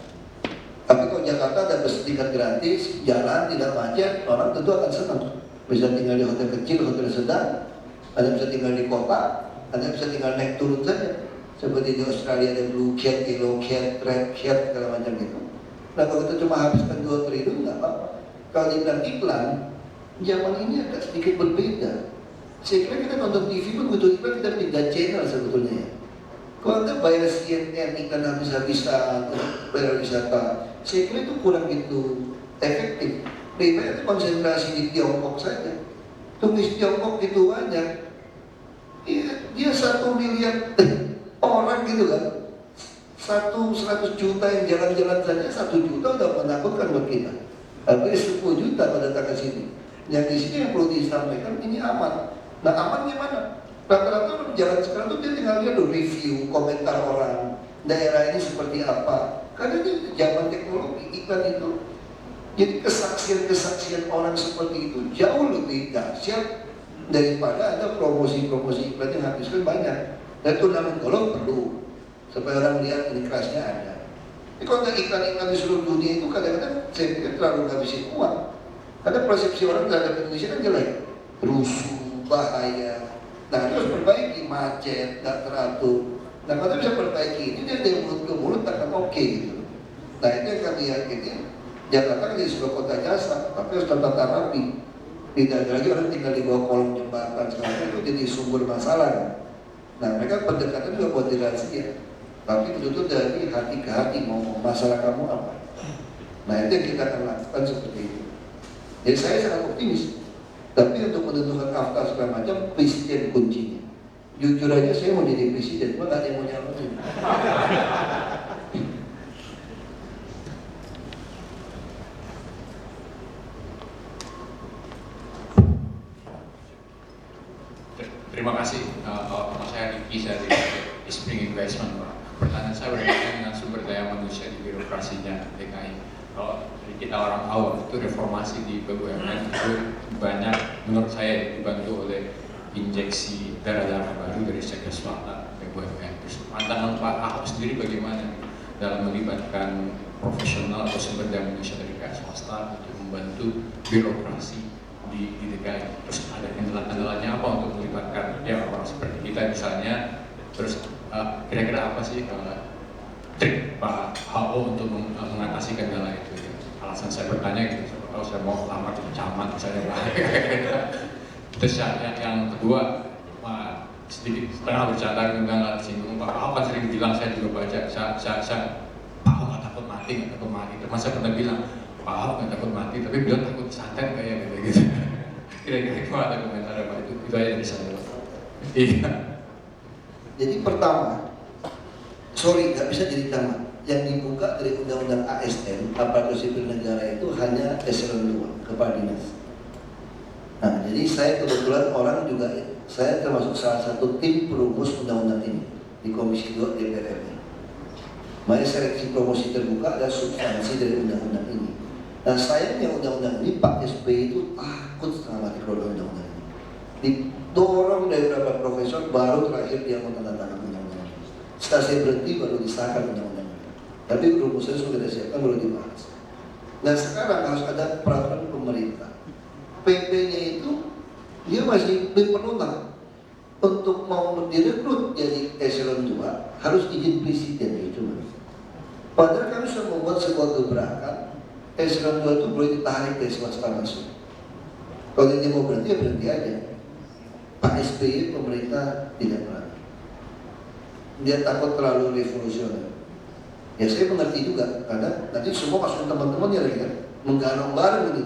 Tapi kalau Jakarta ada bus tiket gratis, jalan tidak macet, orang tentu akan senang. Bisa tinggal di hotel kecil, hotel sedang, ada bisa tinggal di kota, ada bisa tinggal naik turun saja. Seperti di Australia ada Blue Cat, Yellow Cat, Red Cat, segala macam gitu. Nah kalau kita cuma habiskan 2 triliun nggak apa-apa. Kalau dibilang iklan, zaman ini agak sedikit berbeda. Saya kira kita nonton TV pun butuh iklan, kita pindah channel sebetulnya ya. Kalau Anda bayar CNN iklan habis-habisan, bayar wisata, saya kira itu kurang gitu efektif. Lebih baik konsentrasi di Tiongkok saja. Turis Tiongkok itu banyak. Dia 1 miliar orang gitu kan. 100 juta yang jalan-jalan saja 1 juta udah menakutkan buat kita. Tapi 10 juta pada datang ke sini. Yang di sini yang perlu disampaikan ini aman. Nah aman gimana? Rata-rata orang jalan sekarang tuh dia tinggal lihat review, komentar orang, daerah ini seperti apa. Karena ini zaman teknologi iklan itu. Jadi kesaksian-kesaksian orang seperti itu jauh lebih dahsyat daripada ada promosi-promosi iklan yang habiskan banyak. Dan turnamen golf perlu supaya orang lihat ini kelasnya ada. Tapi kalau ada iklan-iklan di seluruh dunia itu kadang-kadang saya pikir terlalu ngabisin uang. Karena persepsi orang terhadap Indonesia kan jelek, rusuh, bahaya. Nah itu harus perbaiki, macet, gak teratur. Nah kalau bisa perbaiki ini dia dari mulut ke mulut akan oke gitu. Nah itu yang kami yakini. Jakarta kan jadi sebuah kota jasa, tapi harus tata rapi. Tidak ada lagi orang tinggal di bawah kolong jembatan sekarang itu jadi sumber masalah. Nah mereka pendekatan juga buat ya. Tapi betul-betul dari hati ke hati mau masalah kamu apa. Nah itu yang kita akan lakukan seperti itu. Jadi saya sangat optimis. Tapi untuk menentukan kafta segala macam, presiden kuncinya. Jujur aja saya mau jadi presiden, cuma gak ada yang mau nyalonin. Terima kasih, nama saya Riki, saya di Spring Investment, Pak. Pertanyaan saya berkaitan dengan sumber daya manusia di birokrasinya DKI. Kalau kita orang awam itu reformasi di BUMN itu banyak, menurut saya dibantu oleh injeksi darah-darah baru dari sektor swasta BUMN. Terus pandangan Pak Ahok sendiri bagaimana dalam melibatkan profesional atau sumber daya manusia dari pihak swasta untuk membantu birokrasi di DKI. Terus ada kendala-kendalanya apa untuk melibatkan ya orang seperti kita misalnya. Terus kira-kira apa sih trik Pak Ahok untuk mengatasi kendala itu? Ya? Alasan saya bertanya gitu, kalau saya mau lamar jadi camat misalnya. Terus yang kedua, sedikit setengah bercanda nggak singgung Pak Ahok kan sering bilang, saya juga baca, saya Pak Ahok nggak takut mati, nggak takut mati. Terus saya pernah bilang Pak Ahok nggak takut mati, tapi beliau takut santet kayak gitu. Kira-kira itu ada komentar Pak, itu aja dari saya. Iya. Jadi pertama, nggak bisa jadi camat. Yang dibuka dari Undang-Undang ASN, aparatur sipil negara itu hanya eselon 2, kepala dinas. Nah, jadi saya kebetulan orang juga, saya termasuk salah satu tim perumus undang-undang ini di Komisi 2 DPR RI. Makanya seleksi promosi terbuka adalah substansi dari undang-undang ini. Nah, sayangnya undang-undang ini Pak SBY itu takut setengah mati kalau undang-undang ini. Didorong dari beberapa profesor, baru terakhir dia mau tanda tangan undang-undang ini. Setelah saya berhenti baru disahkan undang-undang. Tapi rumusnya sudah disiapkan, baru dibahas. Nah sekarang harus ada peraturan pemerintah. PP-nya itu dia masih berwenang untuk mau direkrut jadi eselon 2 harus izin presiden itu. Padahal kami sudah membuat sebuah gebrakan eselon 2 itu boleh ditarik dari swasta masuk. Kalau dia mau berhenti ya berhenti aja. Pak SBY pemerintah tidak berani. Dia takut terlalu revolusioner. Ya saya mengerti juga, karena nanti semua masukin teman-temannya lagi kan, menggarong bareng ini.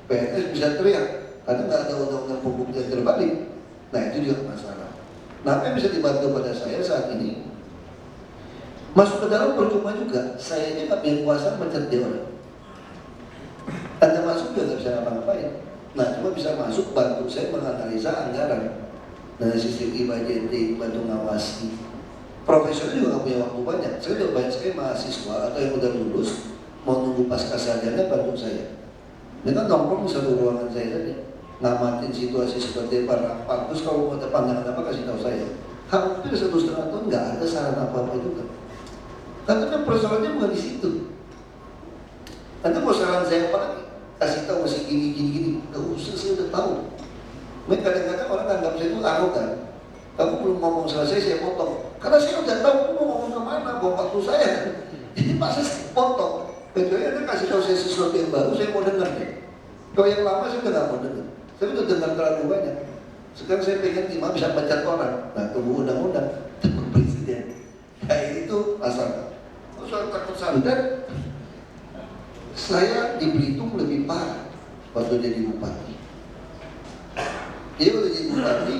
PNS bisa teriak, karena nggak ada undang-undang hukum yang terbalik. Nah itu juga masalah. Nah apa yang bisa dibantu pada saya saat ini? Masuk ke dalam percuma juga, saya ini nggak punya kuasa mencet dia orang. Anda masuk juga nggak bisa ngapa-ngapain. Nah cuma bisa masuk bantu saya menganalisa anggaran dari sisi budgeting, bantu ngawasi. Profesional juga nggak punya waktu banyak. Saya udah banyak sekali mahasiswa atau yang udah lulus mau nunggu pasca sarjana bantu saya. Dia kan nongkrong di satu ruangan saya tadi, ngamatin situasi seperti apa rapat. Terus kalau mau ada pandangan apa kasih tahu saya. Hampir 1,5 tahun nggak ada saran apa-apa juga. Karena persoalannya bukan di situ. Nanti mau saran saya apa lagi? Kasih tahu masih gini. Gak usah, saya udah tahu. Mereka kadang-kadang orang anggap saya itu arogan. Kamu belum ngomong selesai, saya potong. Karena saya udah tahu kamu mau ngomong kemana, bawa waktu saya. Jadi masa saya potong. Kecuali Anda kasih tahu saya sesuatu yang baru, saya mau dengar deh. Kalau yang lama saya udah gak mau dengar. Saya udah dengar terlalu banyak. Sekarang saya pengen imam bisa pecat orang. Nah, tunggu undang-undang, tunggu presiden. Kayak itu masalah. Soal takut santet, saya di Belitung lebih parah waktu jadi bupati. Jadi waktu jadi bupati,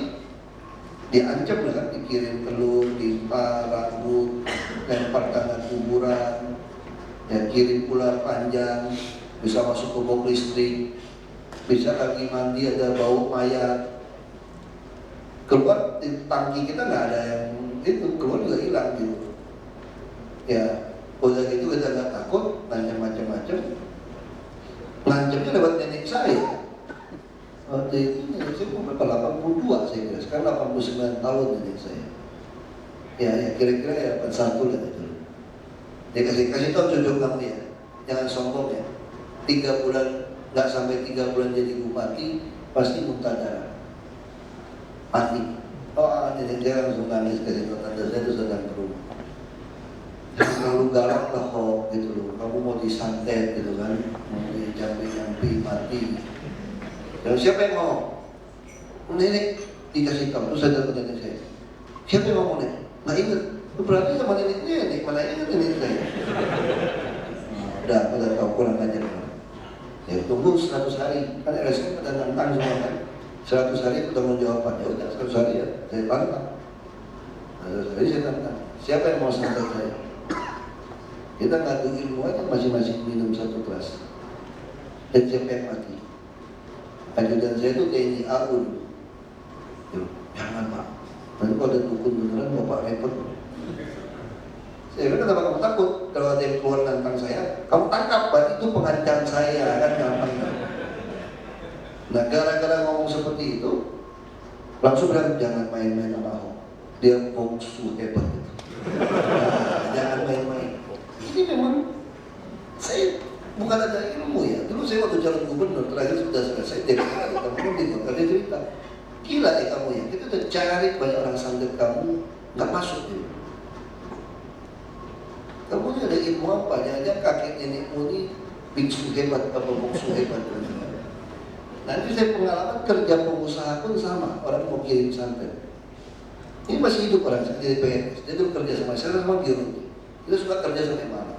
diancam kan, dikirim telur, limpa, rambut, lempar tangan kuburan, ya kirim ular panjang, bisa masuk ke bok listrik, bisa lagi mandi ada bau mayat. Keluar di tangki kita nggak ada yang itu, keluar juga hilang gitu. Ya, udah gitu kita nggak takut, ngancam macam-macam. Ngancamnya lewat nenek saya. Waktu itu nenek saya umur berapa? 82 saya kira. Sekarang 89 tahun nenek saya. Ya kira-kira ya 81 lah itu. Dia kasih tahu cucu kamu ya, jangan sombong ya. 3 bulan, nggak sampai 3 bulan jadi bupati, pasti muntah darah, mati. Oh, nenek saya langsung nangis kasih tahu tanda saya itu sedang ke rumah. Terlalu galak lah kok gitu loh, kamu mau disantet gitu kan, mau dijampi-jampi mati. Dan siapa yang mau? Nenek dikasih tahu, terus ada ke nenek saya. Siapa yang mau nenek? Nggak ingat. Berarti sama nenek, mana ingat nenek saya? Udah tahu kurang ajar. Ya tunggu 100 hari, kan LSM pada nantang semua kan. 100 hari bertanggung jawaban, ya udah 100 hari ya, saya tantang. 100 hari saya tantang. Siapa yang mau santet saya? Kita ngadu ilmu aja masing-masing minum 1 gelas. Dan siapa yang mati? Ajudan saya itu TNI AU. Jangan Pak, nanti kalau ada dukun beneran Bapak repot. Saya bilang kenapa kamu takut? Kalau ada yang keluar tentang saya, kamu tangkap, berarti itu pengancam saya kan gampang. Nah gara-gara ngomong seperti itu, langsung bilang jangan main-main sama Ahok. Dia bongsu hebat. Nah, jangan main-main. Ini memang saya bukan ada ilmu ya. Dulu saya waktu calon gubernur terakhir sudah selesai DPR, kamu di Golkar dia cerita, gila ya kamu ya. Kita udah cari banyak orang santet kamu nggak masuk gitu. Kamu ini ada ilmu apa? Jangan kakek nenekmu ini biksu hebat apa bongsu hebat. Nanti saya pengalaman kerja pengusaha pun sama, orang mau kirim santet. Ini masih hidup orang di DPR. Dia dulu kerja sama saya sama Girondi. Kita suka kerja sampai malam.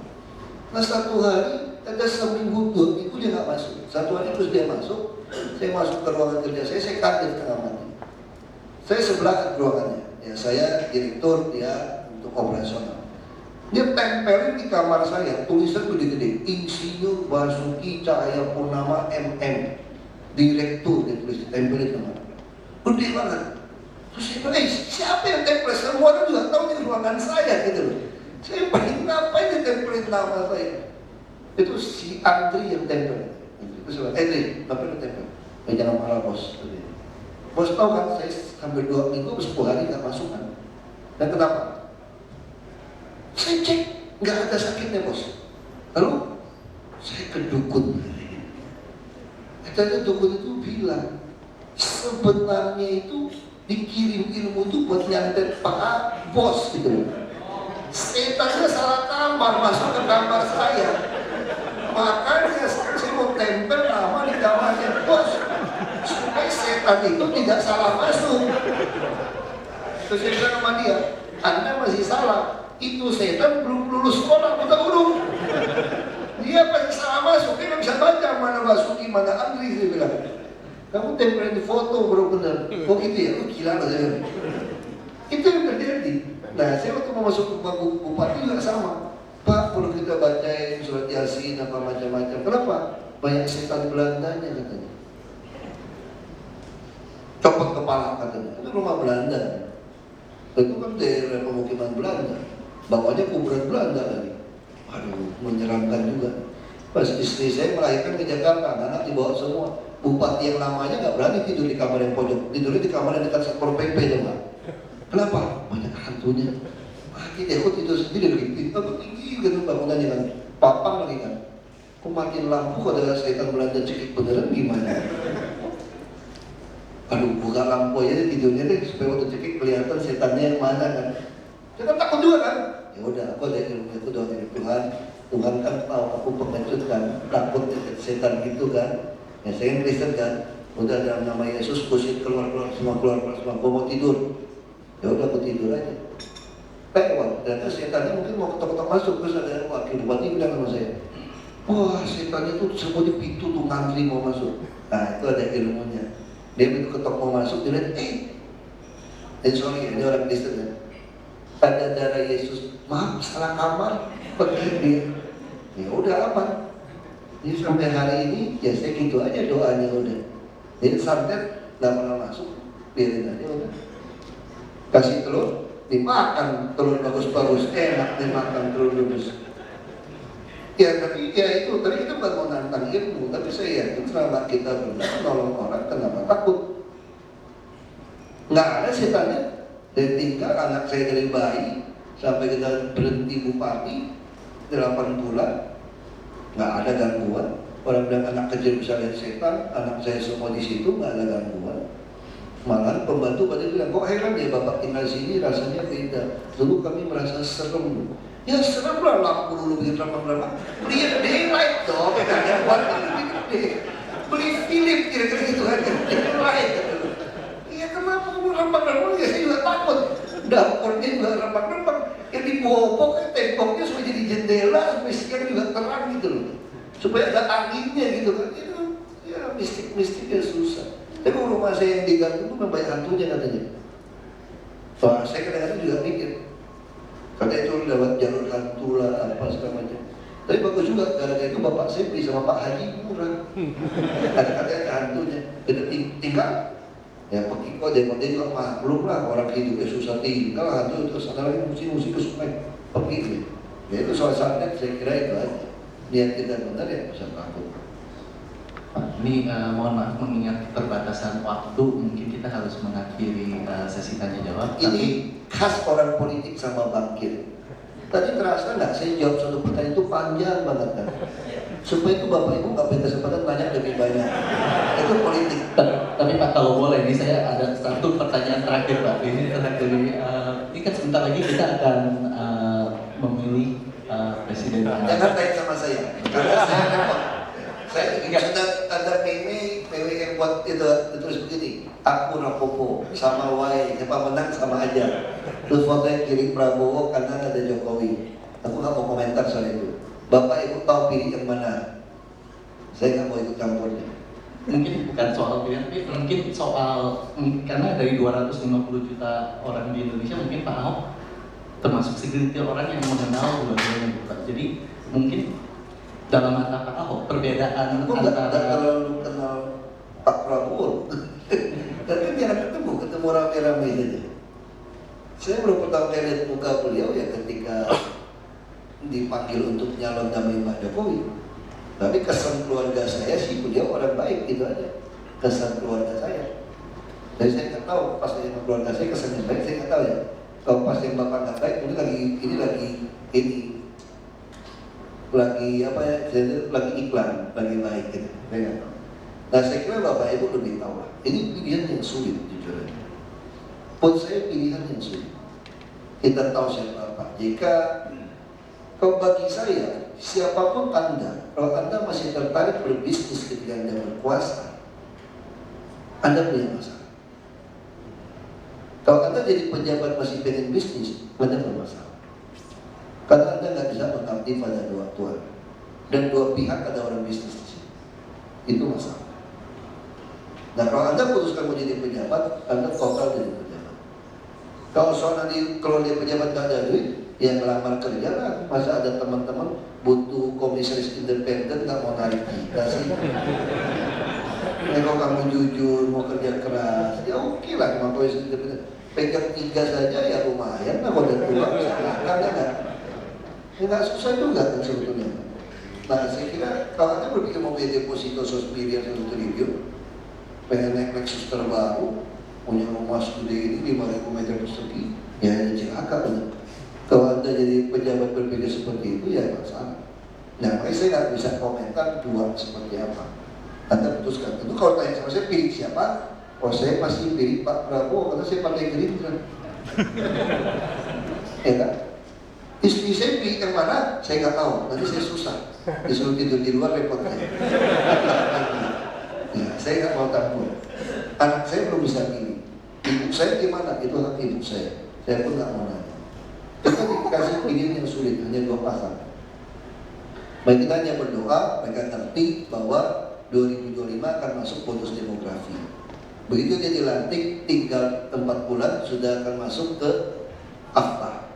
Nah 1 hari, ada seminggu 2 minggu dia nggak masuk. 1 hari terus dia masuk. Saya masuk ke ruangan kerja saya kaget tengah mati. Saya sebelah ruangannya. Ya saya direktur, dia untuk operasional. Dia tempelin di kamar saya tulisan gede-gede, Insinyur Basuki Cahayapurnama MM, direktur, dia tulis tempelin nama. Gede banget. Terus saya bilang, siapa yang tempel? Semua orang juga tahu di ruangan saya gitu loh. Saya paling ngapain dia tempelin nama saya? Itu si Andri yang tempel. Itu saya bilang, Andri, ngapain yang tempel? Jangan marah bos. Bos tahu kan, saya sampai 2 minggu, 10 hari nggak masuk kan. Dan kenapa? Saya cek, nggak ada sakitnya bos. Lalu saya ke dukun. Katanya dukun itu bilang, sebenarnya itu dikirim ilmu itu buat nyantet Pak bos gitu. Setannya salah kamar, masuk ke kamar saya. Makanya saya mau tempel nama di kamarnya bos, supaya setan itu tidak salah masuk. Terus saya bilang sama dia, Anda masih salah. Itu setan belum lulus sekolah, buta huruf. Dia pasti salah masuk, dia nggak bisa baca mana Basuki, mana Andri, saya bilang. Kamu tempelin di foto baru benar. Oh gitu ya, lu gila lah saya. Itu yang terjadi. Nah, saya waktu mau masuk ke bupati juga sama. Pak, perlu kita bacain surat Yasin apa macam-macam. Kenapa? Banyak setan Belandanya katanya. Copot kepala katanya. Itu rumah Belanda. Itu kan daerah pemukiman Belanda. Bawahnya kuburan Belanda lagi. Aduh, menyeramkan juga. Pas istri saya melahirkan ke Jakarta, anak dibawa semua. Bupati yang lamanya nggak berani tidur di kamar yang pojok, tidurnya di kamar yang dekat Satpol PP coba. Kenapa? Banyak hantunya. Mati deh, kok tidur sendiri lagi tinggi gitu bangunannya kan, papang lagi kan. Kok makin lampu ada setan Belanda cekik beneran gimana? Aduh, buka lampu aja tidurnya deh supaya waktu cekik kelihatan setannya yang mana kan. Kita takut juga kan? Ya udah, aku ada ilmu, aku doa dari Tuhan. Tuhan kan tahu aku pengecut kan, takut setan gitu kan. Ya saya Kristen kan, Udah dalam nama Yesus, kusir keluar semua, gua mau tidur. Ya udah aku tidur aja. Lewat, dan setannya mungkin mau ketok-ketok masuk, terus ada wakil bupati bilang sama saya, wah setannya tuh semua di pintu tuh ngantri mau masuk. Nah itu ada ilmunya. Dia begitu ketok mau masuk, dia lihat, sorry, ini orang Kristen ya. Ada darah Yesus, maaf salah kamar, pergi dia. Ya udah aman. Jadi sampai hari ini, ya saya gitu aja doanya udah. Jadi santet, nggak pernah masuk, biarin aja udah. Kasih telur, dimakan telur bagus-bagus, enak dimakan telur bagus. Ya tapi ya itu, tadi kita bukan mau nantang ilmu, tapi saya yakin selama kita benar nolong orang, kenapa takut? Nggak ada setannya. Dari tinggal anak saya dari bayi sampai kita berhenti bupati 8 bulan, nggak ada gangguan. Orang bilang anak kecil bisa lihat setan, anak saya semua di situ nggak ada gangguan. Malah pembantu pada bilang, kok heran ya bapak tinggal sini rasanya beda. Dulu kami merasa serem. Ya serem lah, lampu dulu bikin remang-remang. Beli daylight dong, ada warna lebih gede. Beli film kira-kira gitu aja, daylight. Iya kenapa kamu remang-remang? Ya saya juga takut. Dapurnya juga remang-remang. Yang dibobok kan temboknya supaya jadi jendela, supaya siang juga terang gitu loh. Supaya ada anginnya gitu kan. Itu ya mistik-mistiknya susah. Tapi rumah saya yang digantung itu memang banyak hantunya katanya. Wah, saya kadang-kadang juga mikir, katanya itu lewat jalur hantu lah, apa segala macam. Tapi bagus juga, gara-gara itu bapak saya beli sama Pak Haji murah. Katanya ada hantunya, kita tinggal. Ya pergi kok, dia juga maklum lah, orang hidupnya susah tinggal, hantu itu sana lagi musik-musik ke sungai. Pergi ya itu soal santet, saya kira itu aja. Niat kita benar ya, bisa takut. Pak, ini mohon maaf mengingat keterbatasan waktu, mungkin kita harus mengakhiri sesi tanya jawab. Ini khas orang politik sama bangkit. Tadi terasa nggak saya jawab satu pertanyaan itu panjang banget kan? Supaya itu bapak ibu nggak punya kesempatan tanya lebih banyak. Itu politik. Tapi Pak kalau boleh, ini saya ada satu pertanyaan terakhir Pak. Ini terakhir ini kan sebentar lagi kita akan memilih presiden. Jangan tanya sama saya, karena saya repot. Saya sudah tanda PW yang buat itu terus begini. Aku Rapopo sama Wai, siapa menang sama aja. Terus fotonya kiri Prabowo, kanan ada Jokowi. Aku nggak mau komentar soal itu. Bapak ibu tahu pilih yang mana? Saya nggak mau ikut campurnya. Mungkin bukan soal pilihan, tapi mungkin soal karena dari 250 juta orang di Indonesia mungkin Pak Ahok termasuk segelintir orang yang mengenal dua-duanya Pak. Jadi mungkin dalam mata Pak Ahok perbedaan aku antara terlalu kenal Pak Prabowo. Tapi jangan ketemu rame-rame saja. Saya belum pertama kali lihat muka beliau ya ketika dipanggil untuk nyalon damping Pak Jokowi. Tapi kesan keluarga saya sih beliau orang baik gitu aja. Kesan keluarga saya. Jadi saya nggak tahu pas saya sama keluarga saya kesannya baik, saya nggak tahu ya. Kalau pas yang bapak nggak baik, mungkin lagi apa ya? Lagi iklan, lagi baik gitu. Saya nggak tahu. Nah saya kira bapak ibu lebih tahu lah. Ini pilihan yang sulit jujur aja. Buat saya pilihan yang sulit. Kita tahu siapa Pak JK. Kalau bagi saya, siapapun Anda, kalau Anda masih tertarik berbisnis ketika Anda berkuasa, Anda punya masalah. Kalau Anda jadi pejabat masih pengen bisnis, Anda bermasalah. Karena Anda nggak bisa mengabdi pada dua tuan. Dan dua pihak ada orang bisnis di sini. Itu masalah. Nah kalau Anda putuskan mau jadi pejabat, Anda total jadi pejabat. Kalau soal nanti kalau dia pejabat nggak ada duit, yang melamar kerja lah, masa ada teman-teman butuh komisaris independen nggak mau narik kita sih? Kalau kamu jujur mau kerja keras, ya oke lah mau komisaris independen. Pegang 3 saja ya lumayan lah, kalau udah tua silakan ya kan? Ya nggak susah juga kan sebetulnya. Nah saya kira kalau Anda berpikir mau punya deposito 100 miliar 1 triliun, pengen naik Lexus terbaru, punya rumah gede ini 5.000 meter persegi, ya ada celaka benar. Kalau Anda jadi pejabat berpikir seperti itu, ya masalah. Nah, makanya saya nggak bisa komentar dua seperti apa. Anda putuskan. Itu kalau tanya sama saya, pilih siapa? Oh, saya pasti pilih Pak Prabowo, karena saya Partai Gerindra. Ya kan? Istri saya pilih yang mana? Saya nggak tahu. Nanti saya susah. Disuruh tidur di luar repot saya. Ya, saya nggak mau takut. Anak saya belum bisa pilih. Ibu saya gimana? Itu hak ibu saya. Saya pun nggak mau nanya. Kita dikasih pilihan yang sulit, hanya 2 pasang. Baik, kita hanya berdoa, mereka ngerti bahwa 2025 akan masuk bonus demografi. Begitu dia dilantik, tinggal 4 bulan sudah akan masuk ke AFTA.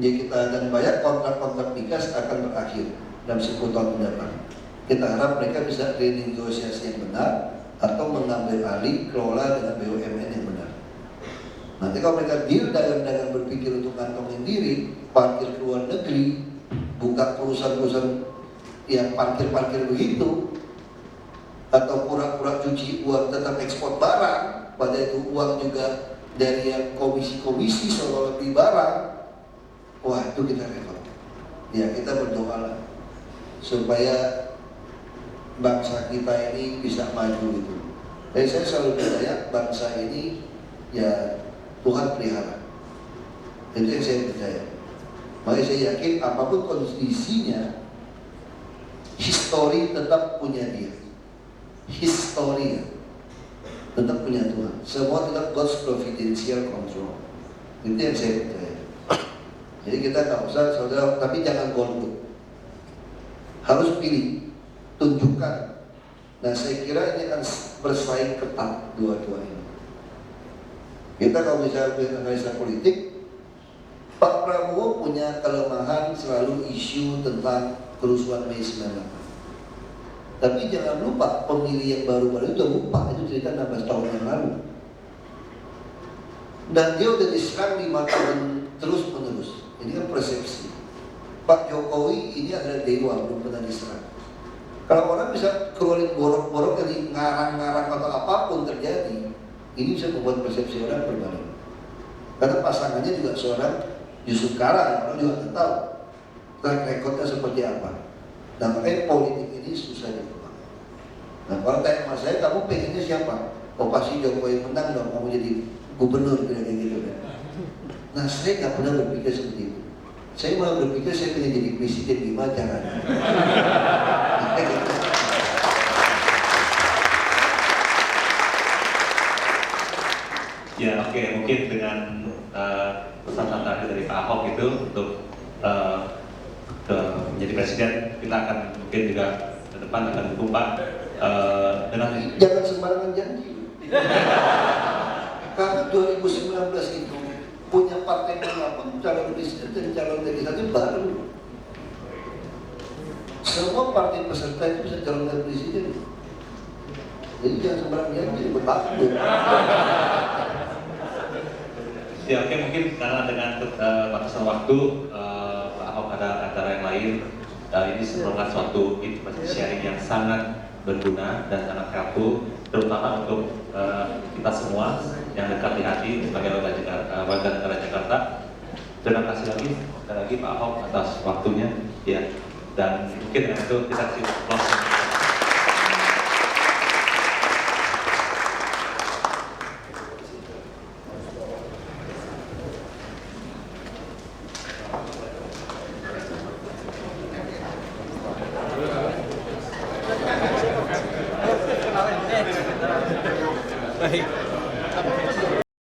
Jadi kita akan bayar kontrak-kontrak migas akan berakhir dalam 10 tahun mendatang. Kita harap mereka bisa renegosiasi yang benar atau mengambil alih kelola dengan BUMN yang benar. Nanti kalau mereka deal dagang-dagang berpikir untuk kantongin diri, parkir ke luar negeri, buka perusahaan-perusahaan yang parkir-parkir begitu, atau pura-pura cuci uang tetap ekspor barang, pada itu uang juga dari yang komisi-komisi seolah lebih barang, wah itu kita repot. Ya kita berdoa supaya bangsa kita ini bisa maju gitu. Dan saya selalu percaya bangsa ini ya Tuhan pelihara. Itu yang saya percaya. Makanya saya yakin apapun kondisinya, histori tetap punya dia. Histori tetap punya Tuhan. Semua tetap God's providential control. Itu yang saya percaya. Jadi kita nggak usah saudara, tapi jangan golput. Harus pilih, tunjukkan. Nah saya kira ini akan bersaing ketat dua-dua ini. Kita kalau bicara analisa politik, Pak Prabowo punya kelemahan selalu isu tentang kerusuhan Mei 98. Tapi jangan lupa pemilih yang baru-baru itu lupa itu cerita 16 tahun yang lalu. Dan dia udah diserang 5 tahun terus-menerus. Ini kan persepsi. Pak Jokowi ini adalah dewa, belum pernah diserang. Kalau orang bisa keluarin borok-borok dari ngarang-ngarang atau apapun terjadi, ini bisa membuat persepsi orang berbalik. Karena pasangannya juga seorang Yusuf Kala, yang orang juga nggak tahu track recordnya seperti apa. Nah makanya politik ini susah ditebak. Nah kalau tanya sama saya, kamu pengennya siapa? Oh pasti Jokowi menang dong, kamu jadi gubernur kayak gitu kan. Nah saya nggak pernah berpikir seperti itu. Saya malah berpikir saya pengen jadi presiden, gimana caranya? Ya oke, mungkin dengan pesan terakhir dari Pak Ahok itu untuk menjadi presiden, kita akan mungkin juga ke depan akan dukung Pak dengan jangan sembarangan janji. Karena 2019 itu punya partai manapun calon presiden dan calon legislatif baru. Semua partai peserta itu bisa calon presiden. Jadi jangan sembarangan janji, bertakut. Ya oke, mungkin karena dengan batasan waktu Pak Ahok ada acara yang lain, ini merupakan suatu informasi sharing yang sangat berguna dan sangat helpful, terutama untuk kita semua yang dekat di hati sebagai warga negara Jakarta. Terima kasih sekali lagi Pak Ahok atas waktunya, ya. Dan mungkin dengan itu kita kasih closing.